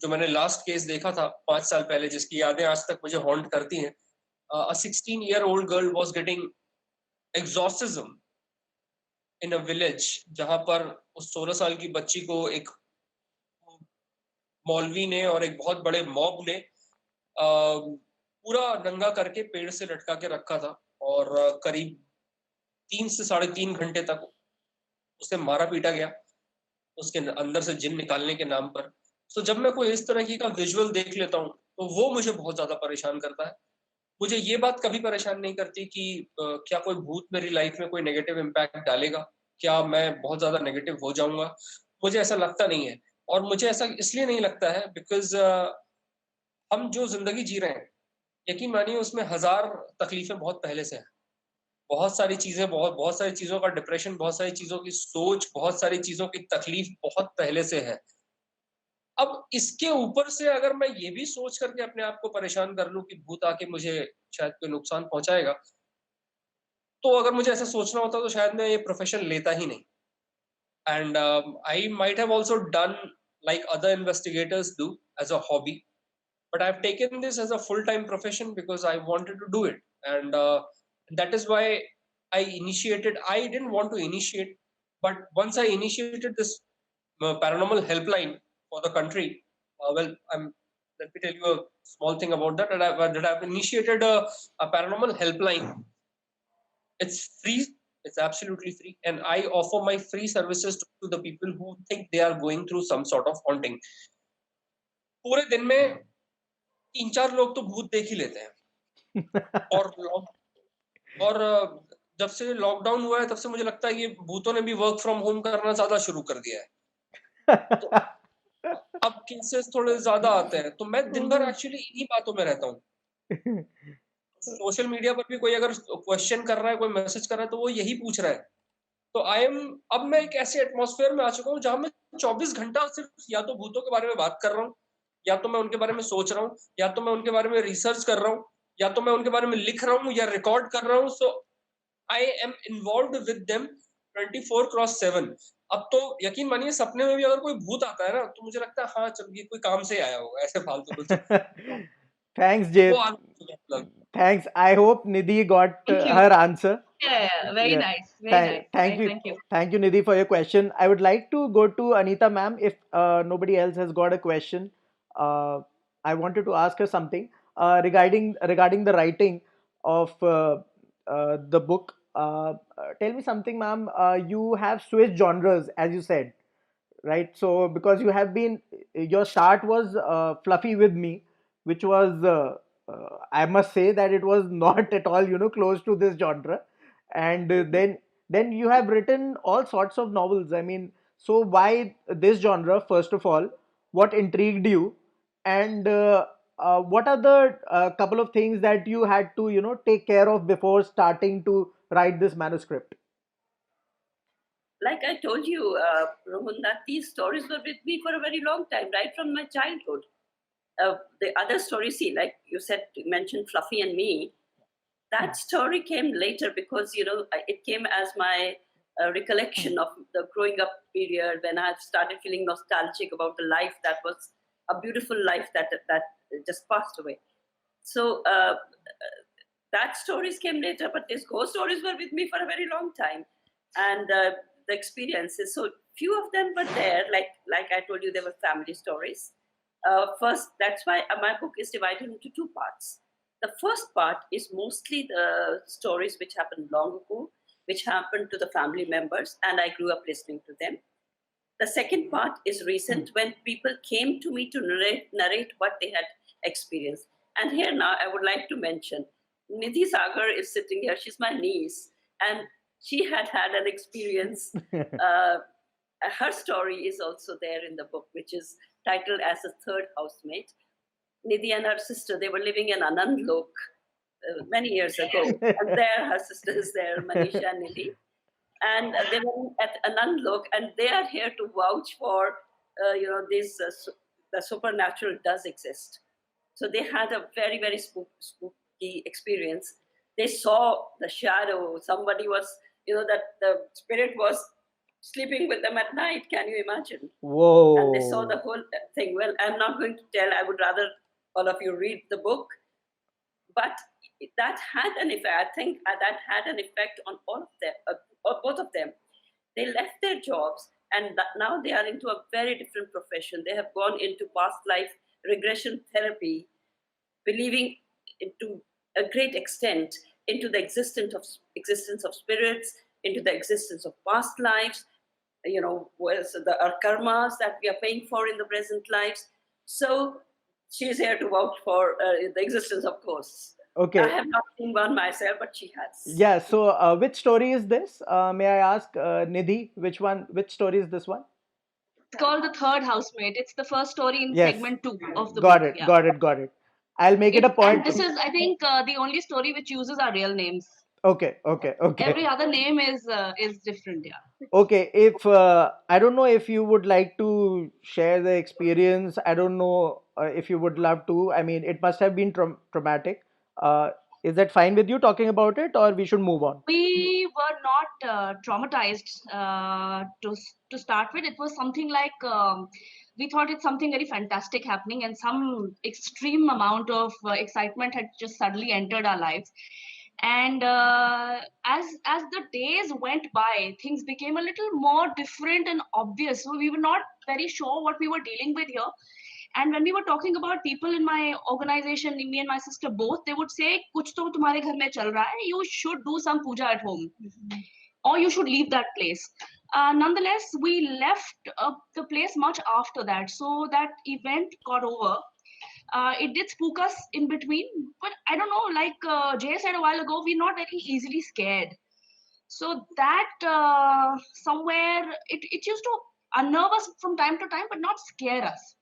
जो मैंने लास्ट केस देखा था 5 साल पहले, जिसकी यादें आज तक मुझे हॉन्ट करती हैं. A 16-year-old girl was getting exorcism in a village, जहां पर उस 16 साल की बच्ची को एक मौलवी ने और एक बहुत बड़े मॉब ने पूरा नंगा करके पेड़ से लटका के रखा था, और करीब 3 से 3.5 घंटे तक उसे मारा पीटा गया उसके अंदर से जिन निकालने के नाम पर. तो जब मैं कोई इस तरह की का विजुअल देख लेता हूँ तो वो मुझे बहुत ज्यादा परेशान करता है. मुझे ये बात कभी परेशान नहीं करती कि क्या कोई भूत मेरी लाइफ में कोई नेगेटिव इम्पैक्ट डालेगा, क्या मैं बहुत ज्यादा नेगेटिव हो जाऊंगा. मुझे ऐसा लगता नहीं है. और मुझे ऐसा इसलिए नहीं लगता है बिकॉज हम जो जिंदगी जी रहे हैं, यकीन मानिए उसमें हजार तकलीफें बहुत पहले से हैं. बहुत सारी चीजें, बहुत बहुत सारी चीजों का डिप्रेशन, बहुत सारी चीजों की सोच, बहुत सारी चीजों की तकलीफ बहुत पहले से है. अब इसके ऊपर से अगर मैं ये भी सोच करके अपने आप को परेशान कर लूं कि भूत आके मुझे शायद कोई नुकसान पहुंचाएगा, तो अगर मुझे ऐसा सोचना होता तो शायद मैं ये प्रोफेशन लेता ही नहीं. And I might have also done like other investigators do as a hobby, but I've taken this as a full-time profession because I wanted to do it. And that is why I didn't want to initiate, but once I initiated this paranormal helpline for the country, Well, let me tell you a small thing about that. That I've initiated a paranormal helpline. It's free. It's absolutely free, and I offer my free services to the people who think they are going through some sort of haunting. पूरे दिन में 3-4 लोग तो भूत देख ही लेते हैं और और जब से लॉकडाउन हुआ है तब से मुझे लगता है ये भूतों ने भी वर्क फ्रॉम होम करना ज्यादा शुरू कर दिया है तो अब केसेस थोड़े ज्यादा आते हैं तो मैं दिन भर एक्चुअली इन्हीं बातों में रहता हूँ सोशल मीडिया पर भी कोई अगर क्वेश्चन कर रहा है कोई मैसेज कर रहा है तो वो यही पूछ रहा है तो अब मैं एक ऐसे एटमॉस्फेयर में आ चुका हूँ जहां मैं 24 घंटा सिर्फ या तो भूतों के बारे में बात कर रहा हूँ या तो मैं उनके बारे में सोच रहा हूँ या तो मैं उनके बारे में रिसर्च कर रहा हूँ या तो मैं उनके बारे में लिख रहा हूँ या रिकॉर्ड कर रहा हूँ so I am involve with them 24/7 अब तो यकीन मानिए सपने में भी अगर कोई भूत आता है ना तो मुझे लगता है हाँ चल ये कोई काम से आया होगा ऐसे फालतू कुछ Thanks, Jay. Thanks. I hope Nidhi got her answer. Yeah, very Yeah. nice. Very nice. Thank Right, you. thank you. Thank you, Nidhi, for your question. I would like to go to Anita ma'am if nobody else has got a question. I wanted to ask her something regarding the writing of the book. Tell me something, ma'am. You have switched genres, as you said, right? So because you have been, your start was Fluffy with Me, which was I must say that it was not at all, close to this genre. And then you have written all sorts of novels. I mean, so why this genre, first of all? What intrigued you? And what are the couple of things that you had to, take care of before starting to write this manuscript? Like I told you, Rohan, that these stories were with me for a very long time, right from my childhood. The other story, see, like you said, you mentioned Fluffy and Me. That story came later because, it came as my recollection of the growing up period when I started feeling nostalgic about the life that was a beautiful life that just passed away. So that stories came later, but these ghost stories were with me for a very long time. And the experiences, so few of them were there, like I told you, they were family stories. First, that's why my book is divided into two parts. The first part is mostly the stories which happened long ago, which happened to the family members, and I grew up listening to them. The second part is recent, when people came to me to narrate what they had experienced. And here now, I would like to mention Nidhi Sagar is sitting here. She's my niece, and she had an experience. Her story is also there in the book, which is titled as a third housemate. Nidhi and her sister, they were living in Anand Lok many years ago. And there, her sister is there, Manisha and Nidhi. And they were at Anand Lok, and they are here to vouch for, this, the supernatural does exist. So they had a very, very spooky experience. They saw the shadow. Somebody was, that the spirit was sleeping with them at night. Can you imagine? Whoa. And they saw the whole thing. Well, I'm not going to tell. I would rather all of you read the book. But that had an effect. I think that had an effect on all of them, or both of them. They left their jobs, and now they are into a very different profession. They have gone into past life regression therapy, believing to a great extent into the existence of spirits, into the existence of past lives, our karmas that we are paying for in the present lives. So she's here to vouch for the existence of ghosts. Okay. I have not seen one myself, but she has. Yeah. So, which story is this? May I ask, Nidhi, which story is this one? It's called The Third Housemate. It's the first story in Yes. segment 2 of the Got book. it. Yeah. Got it. I'll make it a point. And this is, I think, the only story which uses our real names. Okay. Every other name is different. Yeah. Okay. If I don't know if you would like to share the experience. I don't know if you would love to. I mean, it must have been traumatic. Is that fine with you talking about it, or we should move on? We were not traumatized to start with. It was something like we thought it's something very fantastic happening, and some extreme amount of excitement had just suddenly entered our lives. And as the days went by, things became a little more different and obvious. So we were not very sure what we were dealing with here. And when we were talking about people in my organization, me and my sister both, they would say, "Kuch to tumhare ghar mein chal raha hai. You should do some puja at home, or you should leave that place." Nonetheless, we left the place much after that, so that event got over. It did spook us in between, but I don't know. Like Jay said a while ago, we're not very easily scared. So that somewhere it used to unnerve us from time to time, but not scare us.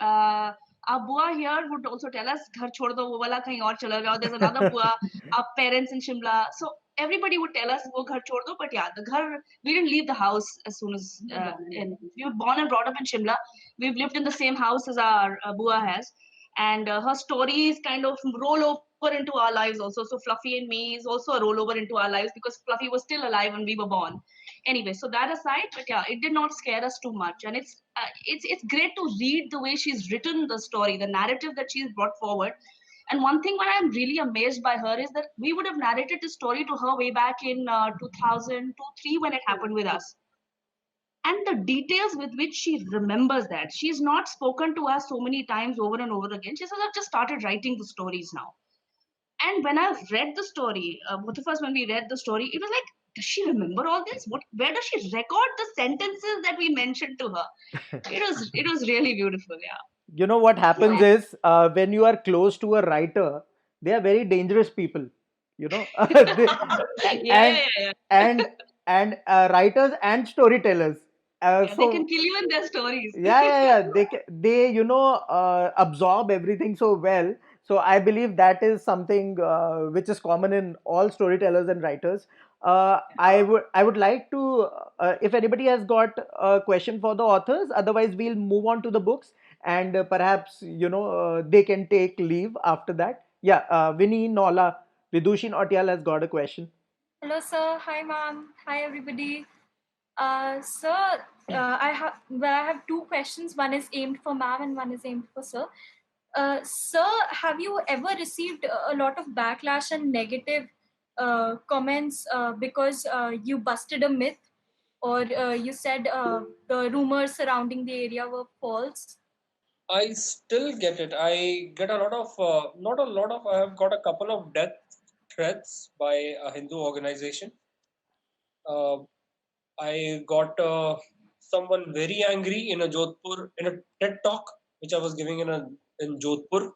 Our bua here would also tell us, "Ghar chhod do, wo wala kahin aur chala gaya." There's another bua, our parents in Shimla. So everybody would tell us, "Wo ghar chhod do." But yeah, the ghar, we didn't leave the house as soon as we were born and brought up in Shimla. We've lived in the same house as our bua has, and her stories kind of roll over into our lives also. So Fluffy and me is also a rollover into our lives because Fluffy was still alive when we were born. Anyway, so that aside, but yeah, it did not scare us too much, and it's great to read the way she's written the story, the narrative that she's brought forward. And one thing what I'm really amazed by her is that we would have narrated the story to her way back in 2002-3 when it happened with us, and the details with which she remembers that. She's not spoken to us so many times over and over again. She says, "I've just started writing the stories now." And when I've read the story, both of us, when we read the story, it was like, does she remember all this? What? Where does she record the sentences that we mentioned to her? It was really beautiful. Yeah. You know what happens is, when you are close to a writer, they are very dangerous people, you know. Yeah, and yeah, yeah, yeah. and writers and storytellers, Yeah, they can so kill you in their stories. yeah, they absorb everything so well. So I believe that is something which is common in all storytellers and writers. I would like to, if anybody has got a question for the authors, otherwise we'll move on to the books, and perhaps they can take leave after that. Yeah, Vinny Nola Vidushin Otyal has got a question. Hello, sir. Hi, ma'am. Hi, everybody. Sir, I have two questions. One is aimed for ma'am, and one is aimed for sir. Sir, have you ever received a lot of backlash and negative comments because you busted a myth, or you said the rumors surrounding the area were false? I still get it. I get a lot of, not a lot of, I have got a couple of death threats by a Hindu organization. Uh, I got someone very angry in a Jodhpur, in a TED talk, which I was giving in Jodhpur,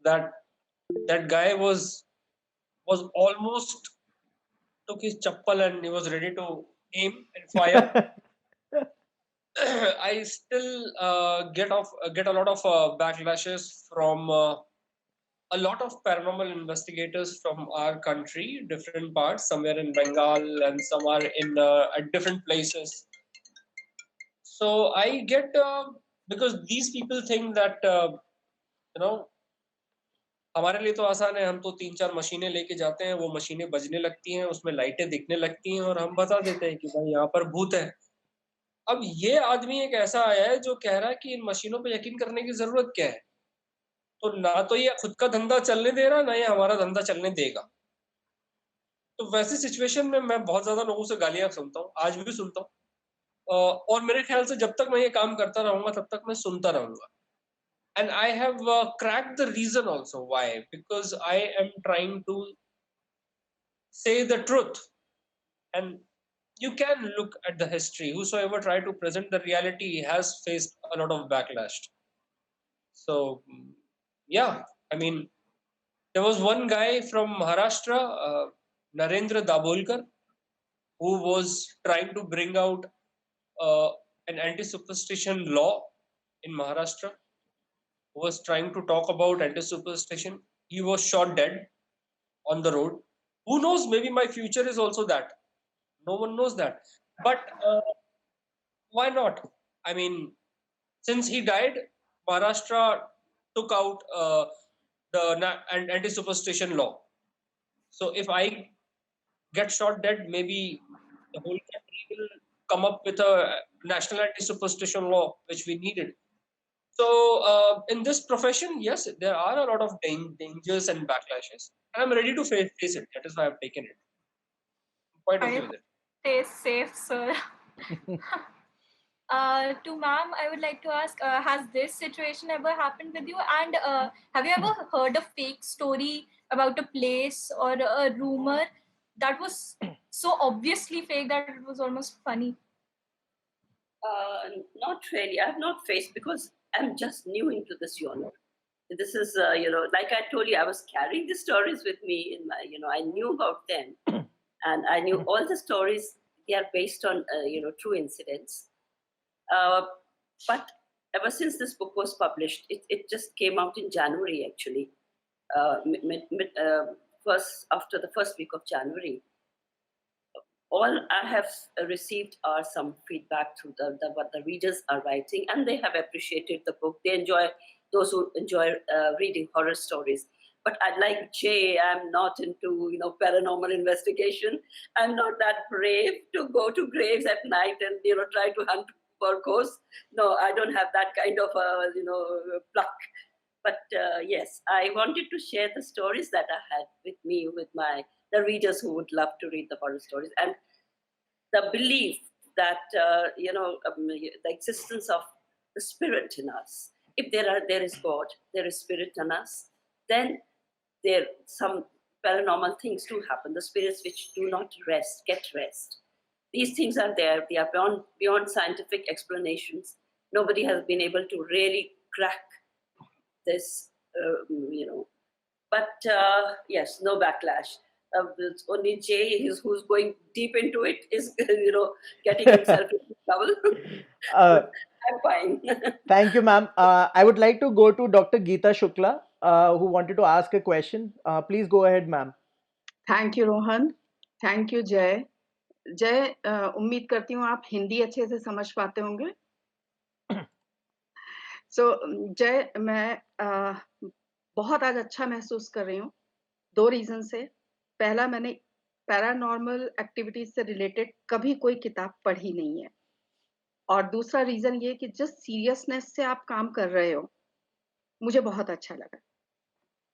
that that guy was almost took his chappal and he was ready to aim and fire. I still get a lot of backlashes from a lot of paranormal investigators from our country, different parts, somewhere in Bengal and some are in at different places. So I get because these people think that you know हमारे लिए तो आसान है, हम तो 3-4 मशीनें लेके जाते हैं, वो मशीनें बजने लगती हैं, उसमें लाइटें दिखने लगती हैं और हम बता देते हैं कि भाई यहाँ पर भूत है। अब ये आदमी एक ऐसा आया है जो कह रहा है कि इन मशीनों पे यकीन करने की ज़रूरत क्या है? तो ना तो ये खुद का धंधा चलने दे रहा, ना ये हमारा धंधा चलने देगा। तो वैसी सिचुएशन में मैं बहुत ज़्यादा लोगों से गालियाँ सुनता हूँ, आज भी सुनता हूँ। और मेरे ख्याल से जब तक मैं ये काम करता रहूँगा, तब तक मैं सुनता रहूँगा। And I have cracked the reason also why, because I am trying to say the truth. And you can look at the history. Whosoever tried to present the reality has faced a lot of backlash. So, yeah, I mean, there was one guy from Maharashtra, Narendra Dabholkar, who was trying to bring out uh, an anti-superstition law in Maharashtra, who was trying to talk about anti-superstition. He was shot dead on the road. Who knows? Maybe my future is also that. No one knows that. But why not? I mean, since he died, Maharashtra took out an anti-superstition law. So if I get shot dead, maybe the whole country will come up with a national anti-superstition law, which we needed. So in this profession, yes, there are a lot of dangers and backlashes, and I'm ready to face it. That is why I've taken it. I'm quite okay I with it. stay safe, sir. To ma'am, I would like to ask, has this situation ever happened with you? And have you ever heard a fake story about a place or a rumor that was so obviously fake that it was almost funny? Not really. I've not faced, because I'm just new into this genre. This is, like I told you, I was carrying the stories with me in my, I knew about them, and I knew all the stories. They are based on, true incidents. Uh, but ever since this book was published, it just came out in January, actually, first after the first week of January. All I have received are some feedback through what the readers are writing, and they have appreciated the book. They enjoy, those who enjoy reading horror stories. But I, like Jay, I'm not into paranormal investigation. I'm not that brave to go to graves at night and try to hunt for ghosts. No, I don't have that kind of pluck. But yes, I wanted to share the stories that I had with me, with the readers who would love to read the horror stories, and the belief that the existence of the spirit in us. If there is God, there is spirit in us, then there some paranormal things do happen. The spirits which do not get rest. These things are there. They are beyond scientific explanations. Nobody has been able to really crack this, But yes, no backlash. It's only Jay who's going deep into it is, getting himself into trouble. uh, I'm fine. Thank you, ma'am. I would like to go to Dr. Geeta Shukla, who wanted to ask a question. Please go ahead, ma'am. Thank you Rohan, thank you जय. जय, उम्मीद करती हूँ आप हिंदी अच्छे से समझ पाते होंगे. सो जय, मैं बहुत आज अच्छा महसूस कर रही हूँ 2 रीजन से. पहला, मैंने पैरानॉर्मल एक्टिविटीज से रिलेटेड कभी कोई किताब पढ़ी नहीं है, और दूसरा रीजन ये कि जिस सीरियसनेस से आप काम कर रहे हो, मुझे बहुत अच्छा लगा.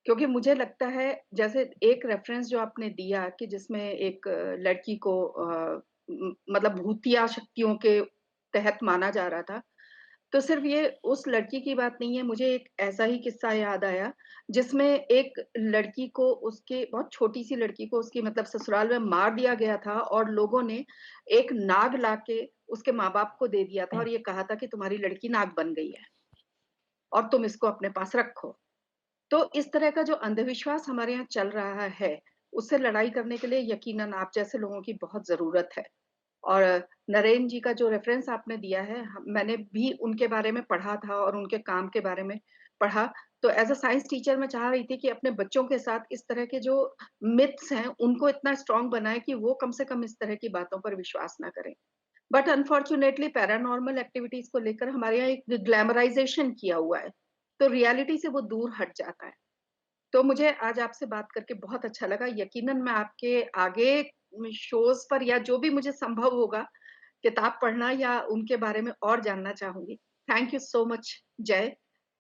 क्योंकि मुझे लगता है, जैसे एक रेफरेंस जो आपने दिया कि जिसमें एक लड़की को मतलब भूतिया शक्तियों के तहत माना जा रहा था, तो सिर्फ ये उस लड़की की बात नहीं है. मुझे एक ऐसा ही किस्सा याद आया जिसमें एक लड़की को, उसके बहुत छोटी सी लड़की को उसकी मतलब ससुराल में मार दिया गया था, और लोगों ने एक नाग लाके उसके माँ बाप को दे दिया था और ये कहा था कि तुम्हारी लड़की नाग बन गई है और तुम इसको अपने पास रखो. तो इस तरह का जो अंधविश्वास हमारे यहाँ चल रहा है, उससे लड़ाई करने के लिए यकीनन आप जैसे लोगों की बहुत जरूरत है. और नरेन जी का जो रेफरेंस आपने दिया है, मैंने भी उनके बारे में पढ़ा था और उनके काम के बारे में पढ़ा. तो एज अ साइंस टीचर मैं चाह रही थी कि अपने बच्चों के साथ इस तरह के जो मिथ्स हैं उनको इतना स्ट्रांग बनाए कि वो कम से कम इस तरह की बातों पर विश्वास ना करें. बट अनफॉर्चुनेटली पैरानॉर्मल एक्टिविटीज को लेकर हमारे यहाँ एक ग्लैमराइजेशन किया हुआ है, तो रियलिटी से वो दूर हट जाता है. तो मुझे आज आपसे बात करके बहुत अच्छा लगा. यकीनन मैं आपके आगे शोज पर या जो भी मुझे संभव होगा किताब पढ़ना या उनके बारे में और जानना चाहूंगी. थैंक यू सो मच जय.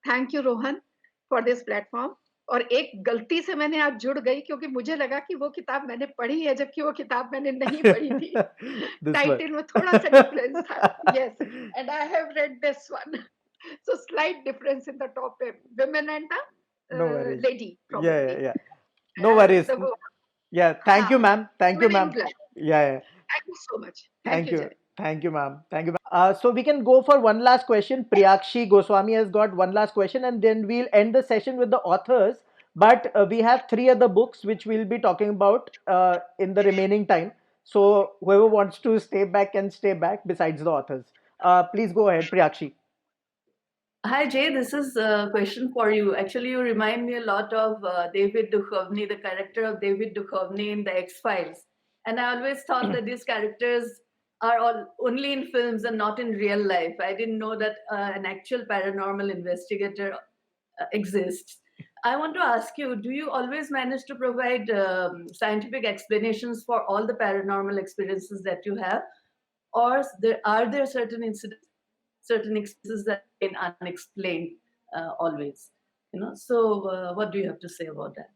Thank you Rohan for this platform. और एक गलती से मैंने आज जुड़ गई क्योंकि मुझे लगा कि वो किताब मैंने पढ़ी है, जबकि वो किताब मैंने नहीं पढ़ी थी. This one. टाइटल में थोड़ा सा डिफरेंस था. Yes, and I have read this one. So slight difference in the topic, women and the No worries. lady, Yeah, probably. yeah, yeah. No worries. The Yeah, thank you, ma'am. Thank you, women in ma'am. black. Yeah, yeah. Thank you so much. Thank Thank you, you. Jay. Thank you, ma'am. Thank you, ma'am. So we can go for one last question. Priyakshi Goswami has got one last question, and then we'll end the session with the authors. But we have 3 other books which we'll be talking about in the remaining time. So whoever wants to stay back can stay back besides the authors. Please go ahead, Priyakshi. Hi Jay, this is a question for you. Actually, you remind me a lot of David Duchovny, the character of David Duchovny in the X-Files. And I always thought that these characters are all only in films and not in real life. I didn't know that an actual paranormal investigator exists. I want to ask you, do you always manage to provide scientific explanations for all the paranormal experiences that you have? Or are there certain incidents, certain experiences that remain unexplained always? So what do you have to say about that?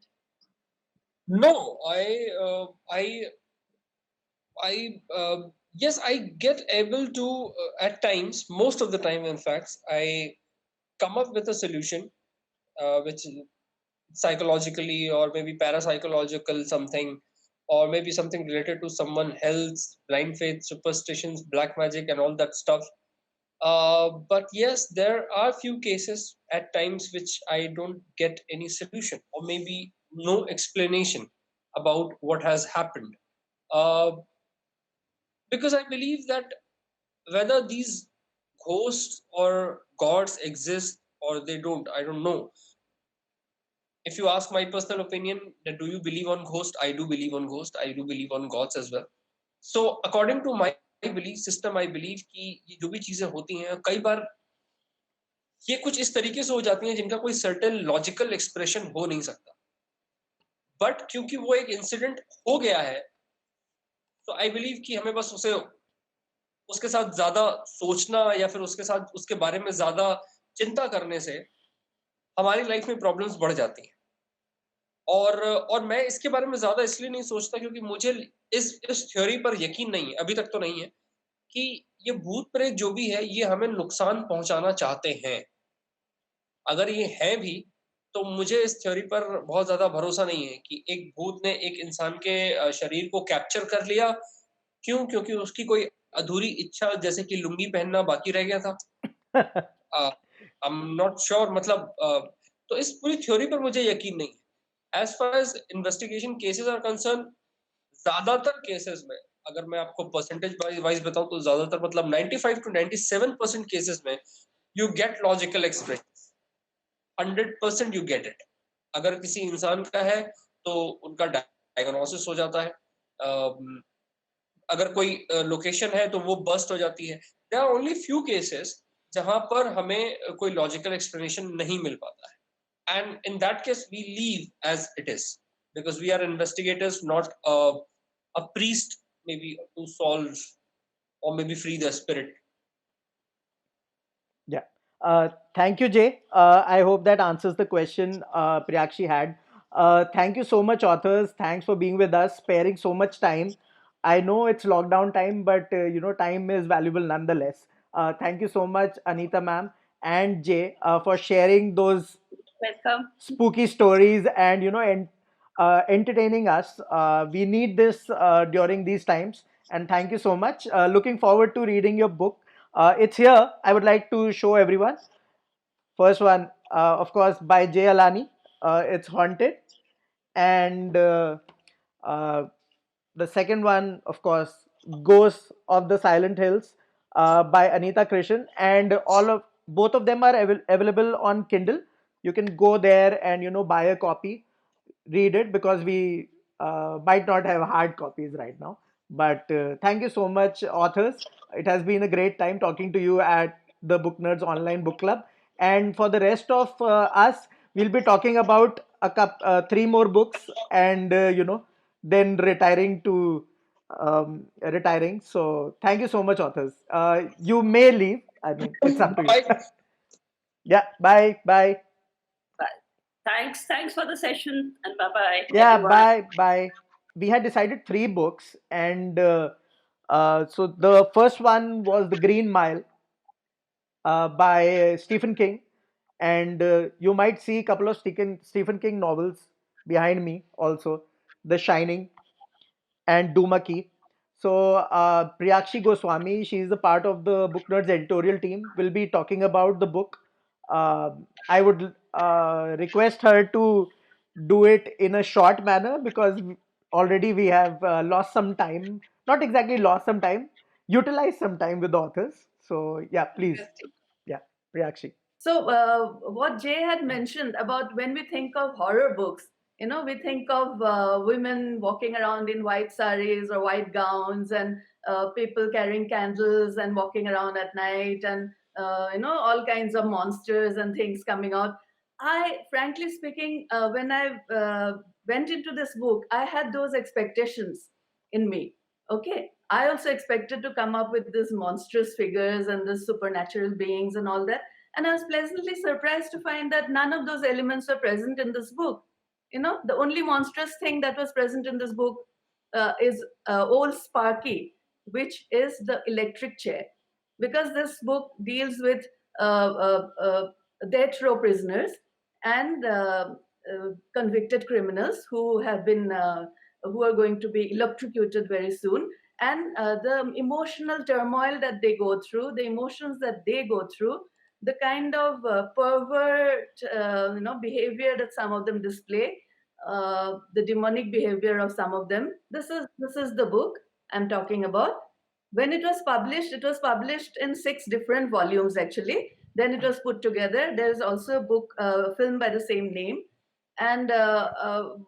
No, I yes, I get able to at times, most of the time, in fact, I come up with a solution, which psychologically or maybe parapsychological something, or maybe something related to someone health, blind faith, superstitions, black magic, and all that stuff. But yes, there are few cases at times which I don't get any solution or maybe no explanation about what has happened. Uh, because I believe that whether these ghosts or gods exist or they don't, I don't know. If you ask my personal opinion, that do you believe on ghost? I do believe on ghost. I do believe on gods as well. So according to my belief system, I believe कि ये जो भी चीजें होती हैं कई बार ये कुछ इस तरीके से हो जाती हैं जिनका कोई सर्टेन लॉजिकल एक्सप्रेशन हो नहीं सकता, बट क्योंकि वो एक इंसिडेंट हो गया है, तो आई बिलीव कि हमें बस उसे उसके साथ ज्यादा सोचना या फिर उसके साथ उसके बारे में ज्यादा चिंता करने से हमारी लाइफ में प्रॉब्लम्स बढ़ जाती हैं। और मैं इसके बारे में ज्यादा इसलिए नहीं सोचता क्योंकि मुझे इस थ्योरी पर यकीन नहीं है, अभी तक तो नहीं है, कि ये भूत प्रेत जो भी है ये हमें नुकसान पहुंचाना चाहते हैं। अगर ये हैं भी तो मुझे इस थ्योरी पर बहुत ज्यादा भरोसा नहीं है कि एक भूत ने एक इंसान के शरीर को कैप्चर कर लिया। क्यों? क्योंकि उसकी कोई अधूरी इच्छा जैसे कि लुंगी पहनना बाकी रह गया था। आई एम नॉट श्योर, मतलब तो इस पूरी थ्योरी पर मुझे यकीन नहीं है। As far as investigation cases are concern, ज्यादातर केसेस में अगर मैं आपको परसेंटेज वाइज बताऊं तो ज्यादातर मतलब 95 to 97% केसेस में you get logical expression, 100% you get it. अगर किसी इंसान का है तो उनका डायग्नोसिस हो जाता है, अगर कोई लोकेशन है तो वो बस्ट हो जाती है। There are only few cases जहां पर हमें कोई लॉजिकल एक्सप्लेनेशन नहीं मिल पाता है, and in that case we leave as it is because we are investigators, not a priest maybe to solve or maybe free the spirit. Yeah. Thank you, Jay. I hope that answers the question Priyakshi had. Thank you so much, authors. Thanks for being with us, sparing so much time. I know it's lockdown time, but time is valuable nonetheless. Thank you so much, Anita ma'am and Jay, for sharing those Welcome. spooky stories and entertaining us. We need this during these times. And thank you so much. Looking forward to reading your book. It's here. I would like to show everyone. First one, of course, by Jay Alani. It's Haunted. And uh, the second one, of course, Ghosts of the Silent Hills by Anita Krishan. And all of both of them are available on Kindle. You can go there and buy a copy, read it, because we might not have hard copies right now. But thank you so much, authors. It has been a great time talking to you at the Book Nerds Online Book Club. And for the rest of us, we'll be talking about three more books, and then retiring. So thank you so much, authors. You may leave. I mean, it's up to you. Bye. Yeah. Bye. Bye. Thanks for the session, and bye-bye, Yeah. everyone. Bye. We had decided three books, and so the first one was The Green Mile by Stephen King, and you might see a couple of Stephen King novels behind me also, The Shining and Dumaki. So Priyakshi Goswami, she is a part of the Booknerds editorial team, will be talking about the book. I would request her to do it in a short manner, because already we have lost some time, not exactly lost some time, utilized some time with the authors. So yeah, please. Yeah, Priyakshi. So, what Jay had mentioned about when we think of horror books, we think of women walking around in white saris or white gowns, and people carrying candles and walking around at night, and all kinds of monsters and things coming out. Frankly speaking, when I went into this book, I had those expectations in me. Okay, I also expected to come up with these monstrous figures and the supernatural beings and all that. And I was pleasantly surprised to find that none of those elements were present in this book. The only monstrous thing that was present in this book is old Sparky, which is the electric chair. Because this book deals with uh, uh, uh, death row prisoners and convicted criminals who have been who are going to be electrocuted very soon, and the emotional turmoil that they go through, the emotions that they go through, the kind of pervert behavior that some of them display, the demonic behavior of some of them. This is the book I'm talking about. When it was published in 6 different volumes actually. Then it was put together. There is also a book, film by the same name. And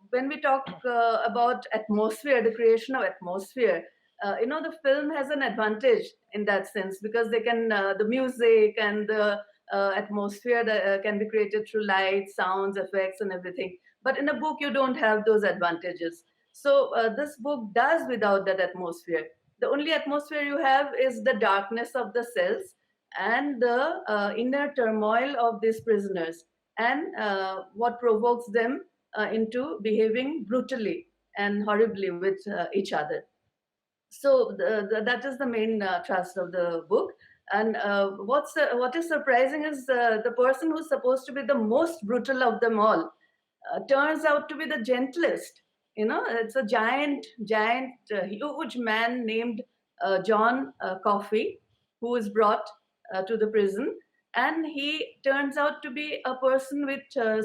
when we talk about atmosphere, the creation of atmosphere, the film has an advantage in that sense, because they can the music and the atmosphere that can be created through light, sounds, effects, and everything. But in a book, you don't have those advantages. So this book does without that atmosphere. The only atmosphere you have is the darkness of the cells and the inner turmoil of these prisoners, and what provokes them into behaving brutally and horribly with each other. So that is the main thrust of the book. And what is surprising is the person who's supposed to be the most brutal of them all turns out to be the gentlest. It's a giant, huge man named John Coffey, who is brought to the prison, and he turns out to be a person with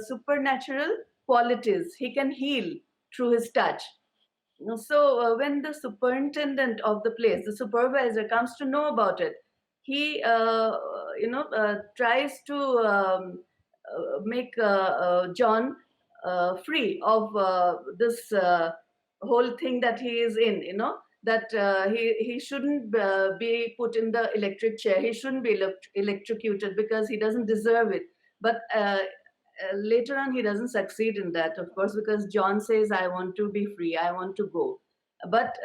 supernatural qualities. He can heal through his touch. So when the superintendent of the place, the supervisor, comes to know about it, he tries to make John free of this whole thing that he is in. That he shouldn't be put in the electric chair. He shouldn't be electrocuted because he doesn't deserve it. But later on, he doesn't succeed in that, of course, because John says, "I want to be free. I want to go." But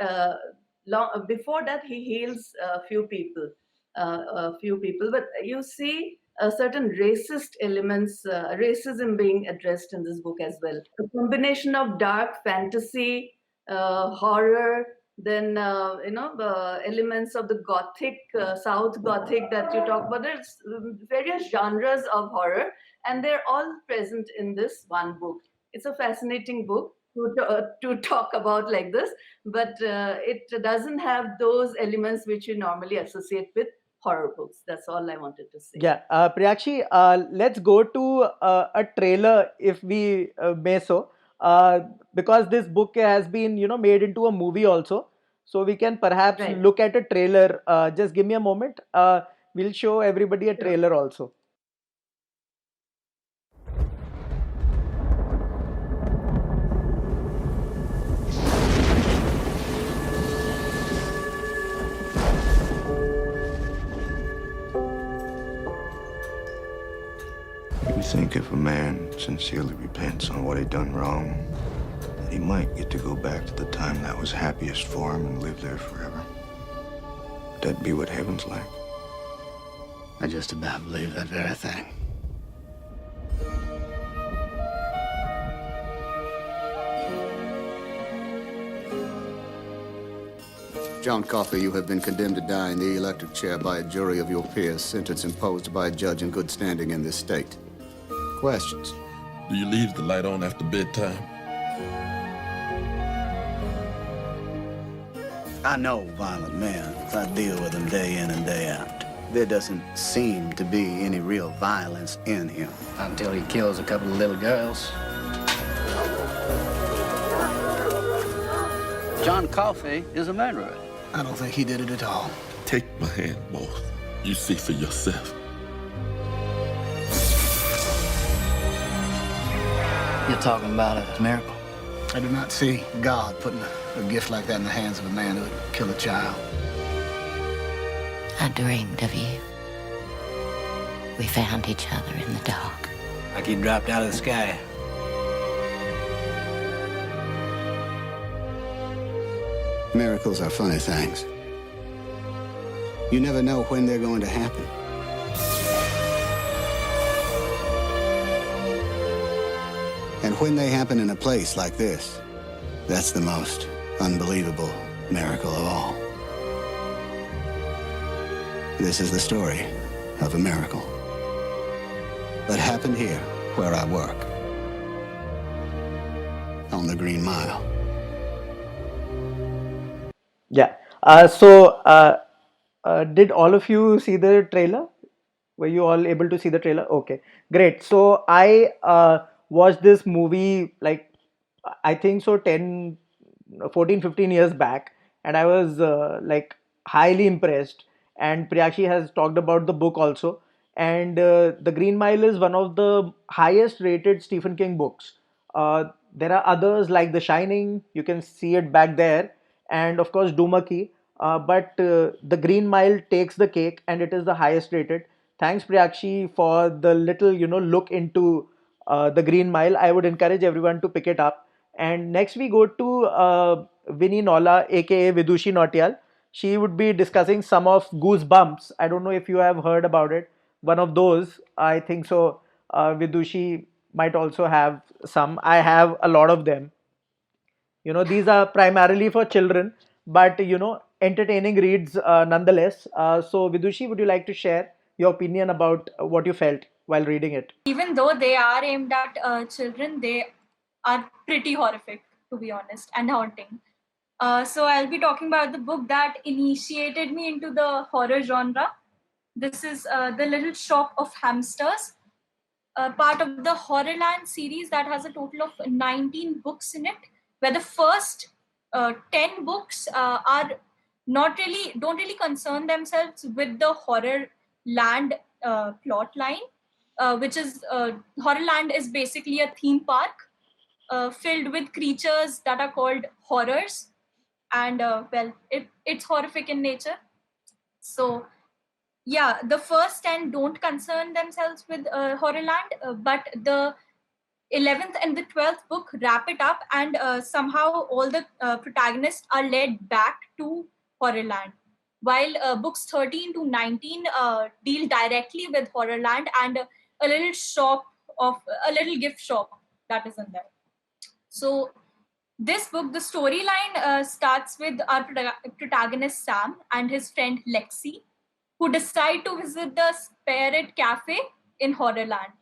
before that, he heals a few people. But you see certain racist elements, racism being addressed in this book as well. A combination of dark fantasy, horror, then elements of the Gothic, South Gothic that you talk about. There's various genres of horror, and they're all present in this one book. It's a fascinating book to talk about like this, but it doesn't have those elements which you normally associate with horror books. That's all I wanted to say. Yeah, Priyakshi, let's go to a trailer if we may so, because this book has been, made into a movie also. So we can perhaps Right. look at a trailer. Just give me a moment. We'll show everybody a Sure. trailer also. You think if a man sincerely repents on what he done wrong, that he might get to go back to the time that was happiest for him and live there forever? Would that be what heaven's like? I just about believe that very thing. John Coffey, you have been condemned to die in the electric chair by a jury of your peers, sentence imposed by a judge in good standing in this state. Questions? Do you leave the light on after bedtime? I know violent men. I deal with them day in and day out. There doesn't seem to be any real violence in him. Until he kills a couple of little girls. John Coffey is a murderer. I don't think he did it at all. Take my hand, boss. You see for yourself. You're talking about a miracle? I do not see God putting a gift like that in the hands of a man who would kill a child. I dreamed of you. We found each other in the dark. Like he dropped out of the sky. Miracles are funny things. You never know when they're going to happen. And when they happen in a place like this, that's the most unbelievable miracle of all. This is the story of a miracle that happened here where I work, on the Green Mile. Yeah. Did all of you see the trailer? Were you all able to see the trailer? Okay, great. So I watched this movie like I think so 10, 14, 15 years back, and I was like highly impressed. And Priyashi has talked about the book also. And The Green Mile is one of the highest rated Stephen King books. There are others like The Shining, you can see it back there, and of course Doomarkey. But The Green Mile takes the cake, and it is the highest rated. Thanks, Priakshi, for the little look into The Green Mile. I would encourage everyone to pick it up. And next we go to Vinny Nola, aka Vidushi Nautiyal. She would be discussing some of Goosebumps. I don't know if you have heard about it. One of those, I think so. Vidushi might also have some. I have a lot of them. These are primarily for children, but entertaining reads nonetheless. So, Vidushi, would you like to share your opinion about what you felt while reading it? Even though they are aimed at children, they are pretty horrific, to be honest, and haunting. So I'll be talking about the book that initiated me into the horror genre. This is The Little Shop of Hamsters, part of the Horrorland series that has a total of 19 books in it, where the first 10 books don't really concern themselves with the Horrorland plot line, which is Horrorland is basically a theme park filled with creatures that are called horrors, and it's horrific in nature. So yeah, the first 10 don't concern themselves with Horrorland, but the 11th and the 12th book wrap it up, and somehow all the protagonists are led back to Horrorland, while books 13 to 19 deal directly with Horrorland and a little a little gift shop that is in there. So this book, the storyline starts with our protagonist Sam and his friend Lexi, who decide to visit the Spirit Cafe in Horrorland.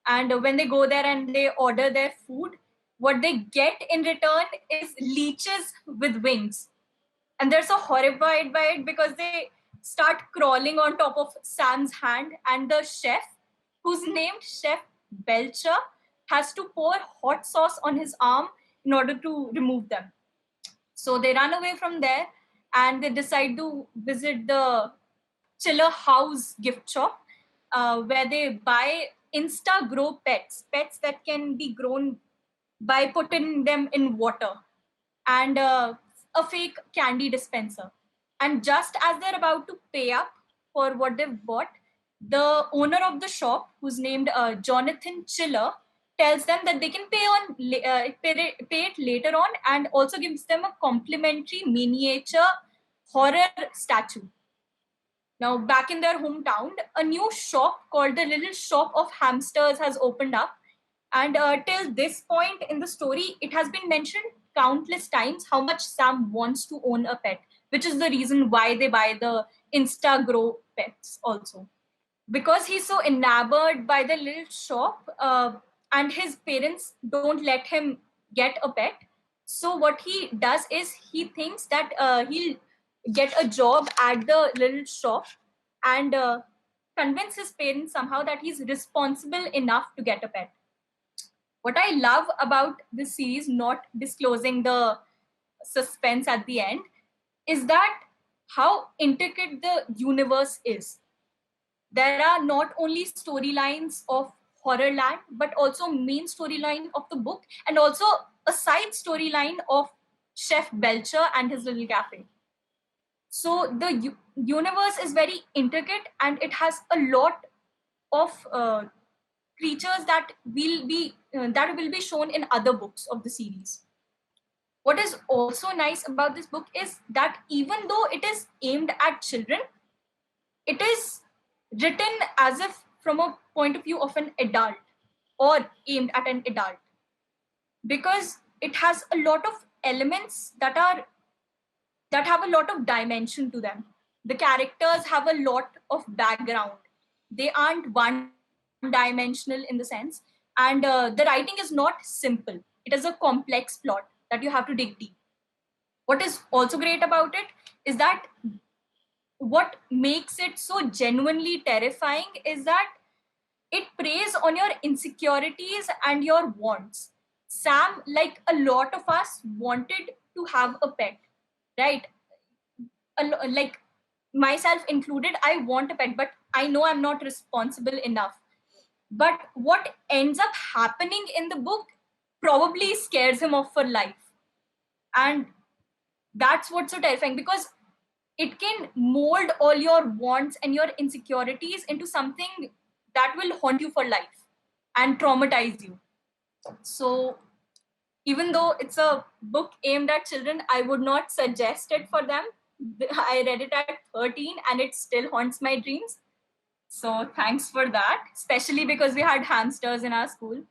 And when they go there and they order their food, what they get in return is leeches with wings. And they're so horrified by it because they start crawling on top of Sam's hand, and the chef, who's named Chef Belcher, has to pour hot sauce on his arm in order to remove them. So they run away from there and they decide to visit the Chiller House gift shop, where they buy insta grow pets that can be grown by putting them in water, and a fake candy dispenser. And just as they're about to pay up for what they've bought, the owner of the shop, who's named Jonathan Chiller, tells them that they can pay it later on, and also gives them a complimentary miniature horror statue. Now, back in their hometown, a new shop called the Little Shop of Hamsters has opened up. And till this point in the story, it has been mentioned countless times how much Sam wants to own a pet, which is the reason why they buy the Instagrow pets also. Because he's so enamored by the little shop, and his parents don't let him get a pet. So what he does is he thinks that he'll get a job at the little shop and convince his parents somehow that he's responsible enough to get a pet. What I love about this series, not disclosing the suspense at the end, is that how intricate the universe is. There are not only storylines of Horrorland, but also main storyline of the book, and also a side storyline of Chef Belcher and his little cafe. So the universe is very intricate, and it has a lot of creatures that will be shown in other books of the series. What is also nice about this book is that even though it is aimed at children, it is written as if from a point of view of an adult, or aimed at an adult, because it has a lot of elements that have a lot of dimension to them. the characters have a lot of background. They aren't one dimensional in the sense, and the writing is not simple. It is a complex plot that you have to dig deep. What is also great about it is that what makes it so genuinely terrifying is that it preys on your insecurities and your wants. Sam, like a lot of us, wanted to have a pet, right? Like myself included, I want a pet, but I know I'm not responsible enough. But what ends up happening in the book probably scares him off for life. And that's what's so terrifying, because it can mold all your wants and your insecurities into something that will haunt you for life and traumatize you. So even though it's a book aimed at children, I would not suggest it for them. I read it at 13 and it still haunts my dreams. So thanks for that, especially because we had hamsters in our school.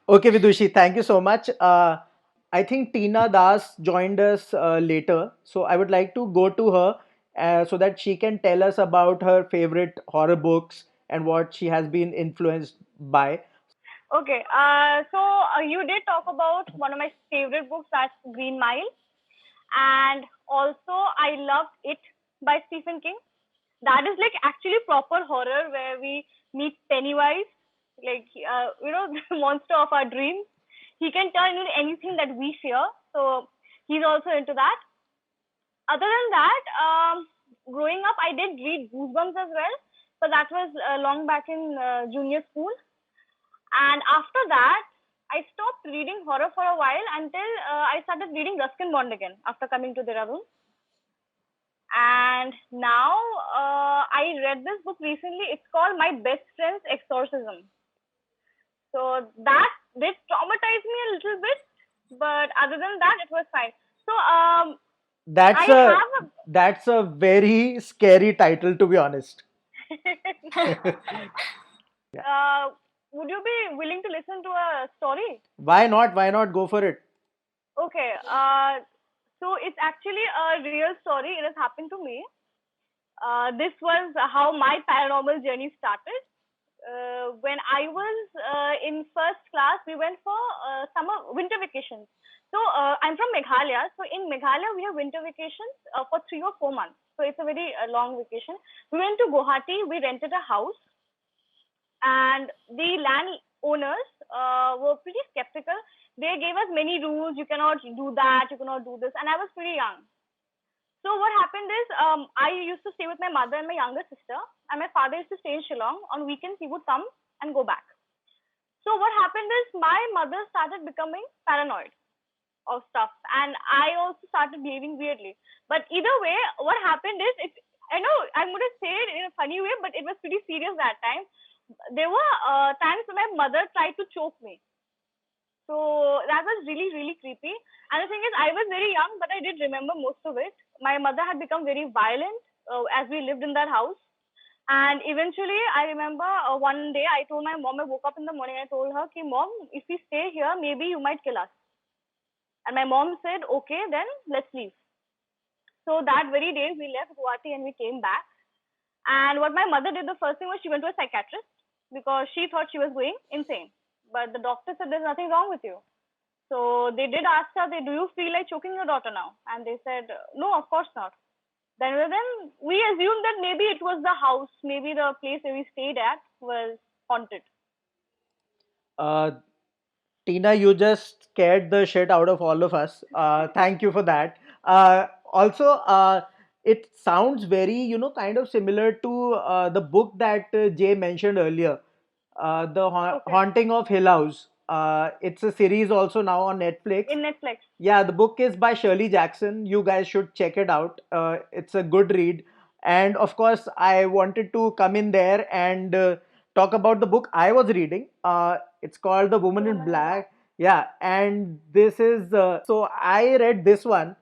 Okay, Vidushi, thank you so much. I think Tina Das joined us later, so I would like to go to her so that she can tell us about her favorite horror books and what she has been influenced by. Okay, so you did talk about one of my favorite books, that's Green Mile, and also I loved It by Stephen King. That is like actually proper horror where we meet Pennywise, like the monster of our dreams. He can turn into anything that we fear, so he's also into that. Other than that, growing up, I did read Goosebumps as well, but that was long back in junior school. And after that, I stopped reading horror for a while until I started reading Ruskin Bond again after coming to Dehradun. And now I read this book recently. It's called My Best Friend's Exorcism. So that did traumatize me a little bit, but other than that, it was fine. So That's I a have that's a very scary title, to be honest. would you be willing to listen to a story? Why not? Why not? Go for it. Okay. So it's actually a real story. It has happened to me. This was how my paranormal journey started. When I was in first class, we went for winter vacations. So I'm from Meghalaya. So in Meghalaya, we have winter vacations for 3 or 4 months. So it's a very long vacation. We went to Guwahati. We rented a house, and the landowners were pretty skeptical. They gave us many rules. You cannot do that. You cannot do this. And I was pretty young. So what happened is, I used to stay with my mother and my younger sister, and my father used to stay in Shillong. On weekends, he would come and go back. So what happened is, my mother started becoming paranoid of stuff, and I also started behaving weirdly. But either way, what happened is, I know I'm going to say it in a funny way, but it was pretty serious that time. There were times when my mother tried to choke me. So that was really, really creepy. And the thing is, I was very young, but I did remember most of it. My mother had become very violent as we lived in that house. And eventually, I remember one day I told my mom, I woke up in the morning, I told her, okay, Mom, if we stay here, maybe you might kill us. And my mom said, okay, then let's leave. So that very day, we left Guwahati and we came back. And what my mother did, the first thing was she went to a psychiatrist because she thought she was going insane. But the doctor said there's nothing wrong with you. So they did ask her, do you feel like choking your daughter now? And they said, no, of course not. Then we assumed that maybe it was the house, maybe the place where we stayed at was haunted. Tina, you just scared the shit out of all of us. Thank you for that. Also, it sounds very, kind of similar to the book that Jay mentioned earlier, Haunting of Hill House. It's a series also now on Netflix. In Netflix. Yeah, the book is by Shirley Jackson. You guys should check it out. It's a good read. And of course, I wanted to come in there and talk about the book I was reading. It's called The Woman in Black. Yeah, and this is so I read this one,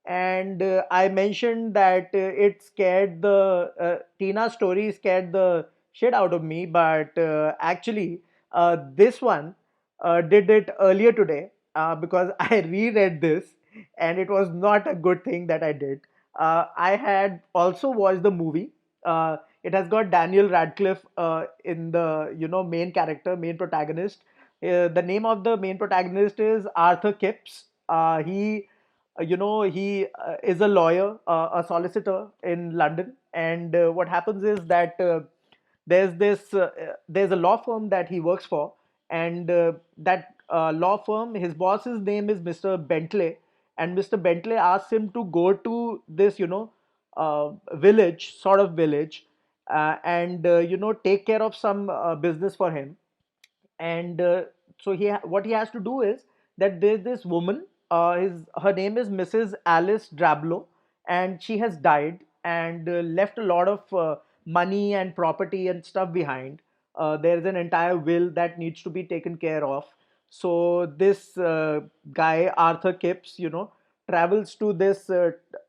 and I mentioned that it scared the Tina's story scared the shit out of me, but actually, this one did it earlier today because I reread this, and it was not a good thing that I did. I had also watched the movie. It has got Daniel Radcliffe in the main character, main protagonist. The name of the main protagonist is Arthur Kipps. He is a lawyer, a solicitor in London, and what happens is that there's a law firm that he works for, and that law firm, his boss's name is Mr. Bentley, and Mr. Bentley asks him to go to this village, sort of village, and take care of some business for him. And so what he has to do is that there's this woman, his her name is Mrs. Alice Drablow, and she has died and left a lot of money and property and stuff behind. There's an entire will that needs to be taken care of. So this guy Arthur Kipps, travels to this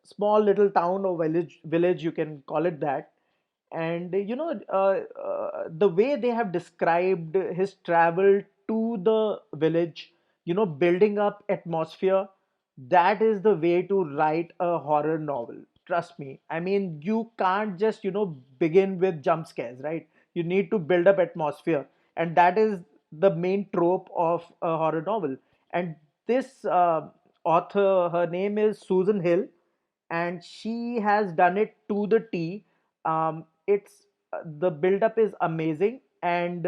small little town or village, you can call it that. And the way they have described his travel to the village, building up atmosphere, that is the way to write a horror novel. Trust me, I mean, you can't just begin with jump scares, right? You need to build up atmosphere, and that is the main trope of a horror novel. And this author, her name is Susan Hill, and she has done it to the T. It's The build-up is amazing, and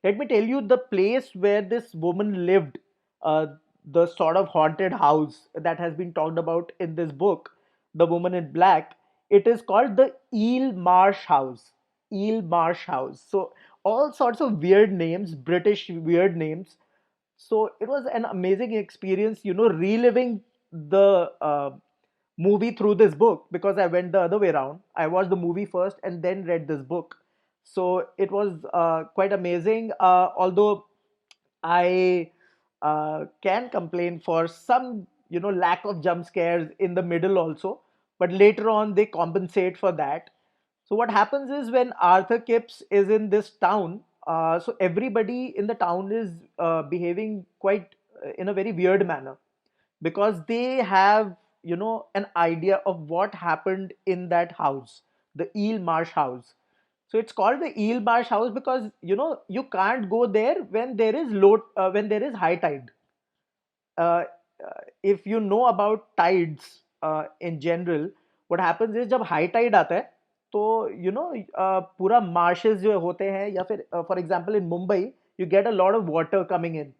let me tell you, the place where this woman lived, uh, the sort of haunted house that has been talked about in this book, The Woman in Black, it is called the Eel Marsh House. Eel Marsh House. So all sorts of weird names, British weird names. So it was an amazing experience, reliving the movie through this book, because I went the other way around. I watched the movie first and then read this book. So it was quite amazing. Although I can complain for some, lack of jump scares in the middle also, but later on they compensate for that. So what happens is when Arthur Kipps is in this town, so everybody in the town is behaving quite in a very weird manner, because they have an idea of what happened in that house, the Eel Marsh House. So it's called the Eel Marsh House because you can't go there when there is when there is high tide. uh, if you know about tides in general, what happens is जब high tide आता है, तो पूरा marshes जो होते हैं, या फिर for example in Mumbai, you get a lot of water coming in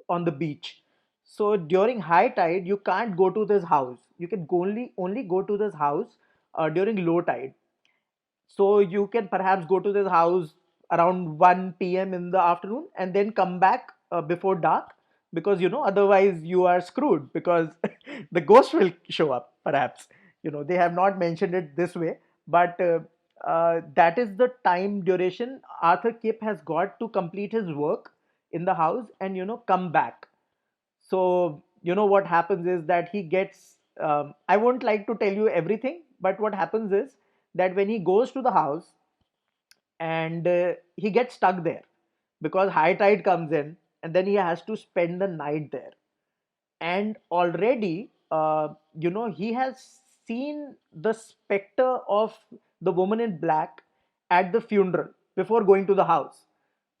on the beach. So during high tide you can't go to this house. You can only go to this house during low tide. So you can perhaps go to this house around 1 p.m. in the afternoon and then come back before dark, because otherwise you are screwed, because the ghost will show up perhaps. They have not mentioned it this way, but that is the time duration Arthur Kip has got to complete his work in the house and come back. So what happens is that he gets I won't like to tell you everything, but what happens is that when he goes to the house and he gets stuck there because high tide comes in, and then he has to spend the night there. And already he has seen the specter of the woman in black at the funeral before going to the house.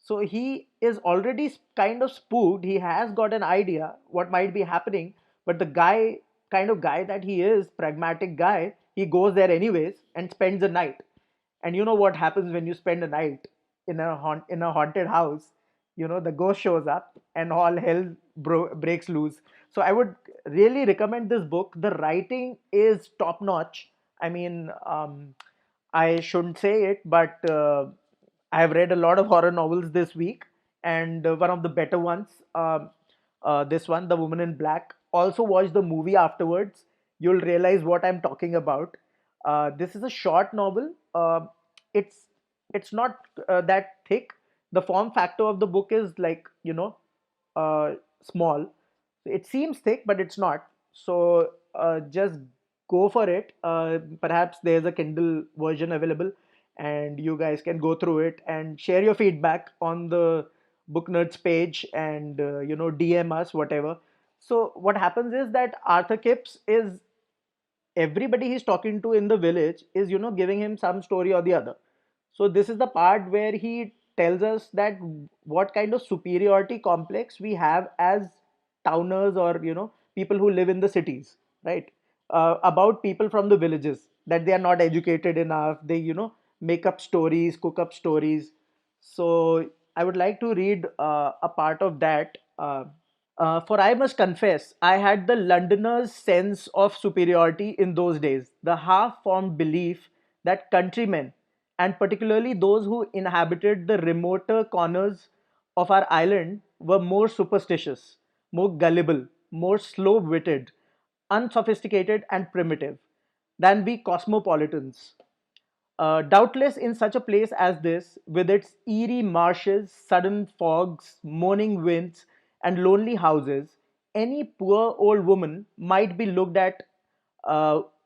So he is already kind of spooked. He has got an idea what might be happening, but the guy, kind of guy that he is, pragmatic guy, he goes there anyways and spends the night. And you know what happens when you spend a night in a haunted house? The ghost shows up and all hell breaks loose. So I would really recommend this book. The writing is top notch. I mean, I shouldn't say it, but I have read a lot of horror novels this week, and one of the better ones, this one, The Woman in Black. Also, watch the movie afterwards. You'll realize what I'm talking about. This is a short novel. It's it's not that thick. The form factor of the book is like small. It seems thick, but it's not. So just go for it. Perhaps there's a Kindle version available, and you guys can go through it and share your feedback on the Book Nerds page, and DM us whatever. So what happens is that Arthur Kipps is everybody he's talking to in the village is, giving him some story or the other. So this is the part where he tells us that what kind of superiority complex we have as towners, or people who live in the cities, right? About people from the villages, that they are not educated enough, they make up stories, cook up stories. So I would like to read a part of that. For I must confess, I had the Londoner's sense of superiority in those days, the half formed belief that countrymen, and particularly those who inhabited the remoter corners of our island, were more superstitious, more gullible, more slow witted, unsophisticated, and primitive than we cosmopolitans. Doubtless, in such a place as this, with its eerie marshes, sudden fogs, moaning winds, and lonely houses, any poor old woman might be looked at.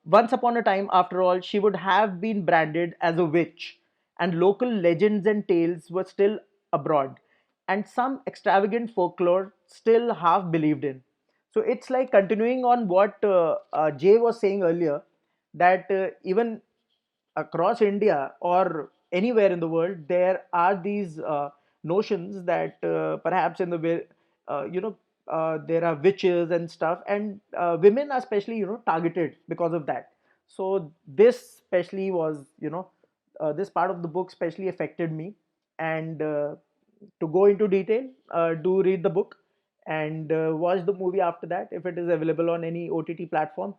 Once upon a time, after all, she would have been branded as a witch, and local legends and tales were still abroad, and some extravagant folklore still half believed in. So it's like continuing on what Jay was saying earlier, that even across India or anywhere in the world, there are these notions that perhaps in the way, there are witches and stuff, and women are especially, targeted because of that. So this especially was, this part of the book especially affected me. And to go into detail, do read the book and watch the movie after that if it is available on any OTT platform.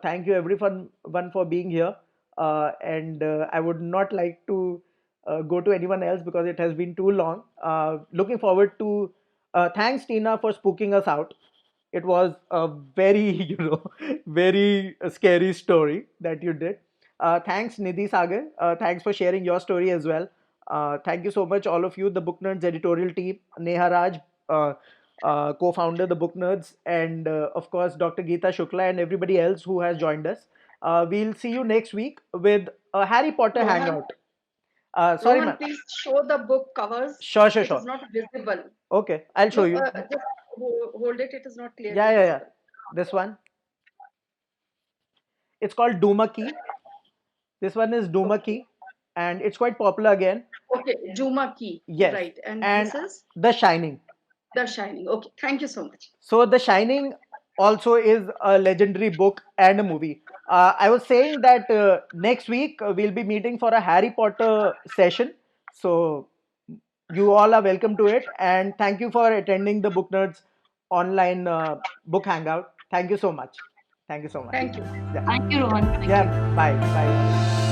Thank you everyone for being here. And I would not like to go to anyone else because it has been too long. Looking forward to. Thanks, Tina, for spooking us out. It was a very, very scary story that you did. Thanks, Nidhi Sagar. Thanks for sharing your story as well. Thank you so much, all of you, the Booknerds editorial team, Neha Raj, co-founder, the Booknerds, and of course, Dr. Geeta Shukla, and everybody else who has joined us. We'll see you next week with a Harry Potter Rohan, hangout. Sorry, Rohan, ma'am. please show the book covers. Sure, sure, It is sure. not visible. Okay, I'll show No, you. just hold it. It is not clearly Yeah, yeah, yeah. visible. This one. It's called Duma Key. This one is Duma Okay. Key, and it's quite popular again. Okay, Juma Key. Yes, Right. And and this is The Shining. The Shining. Okay, thank you so much. So The Shining also is a legendary book and a movie. I was saying that next week we'll be meeting for a Harry Potter session. So you all are welcome to it, and thank you for attending the Book Nerds online book hangout. Thank you so much. Thank you so much. Thank you. Yeah. Thank you, Rohan. Thank Yeah. you. Bye. Bye.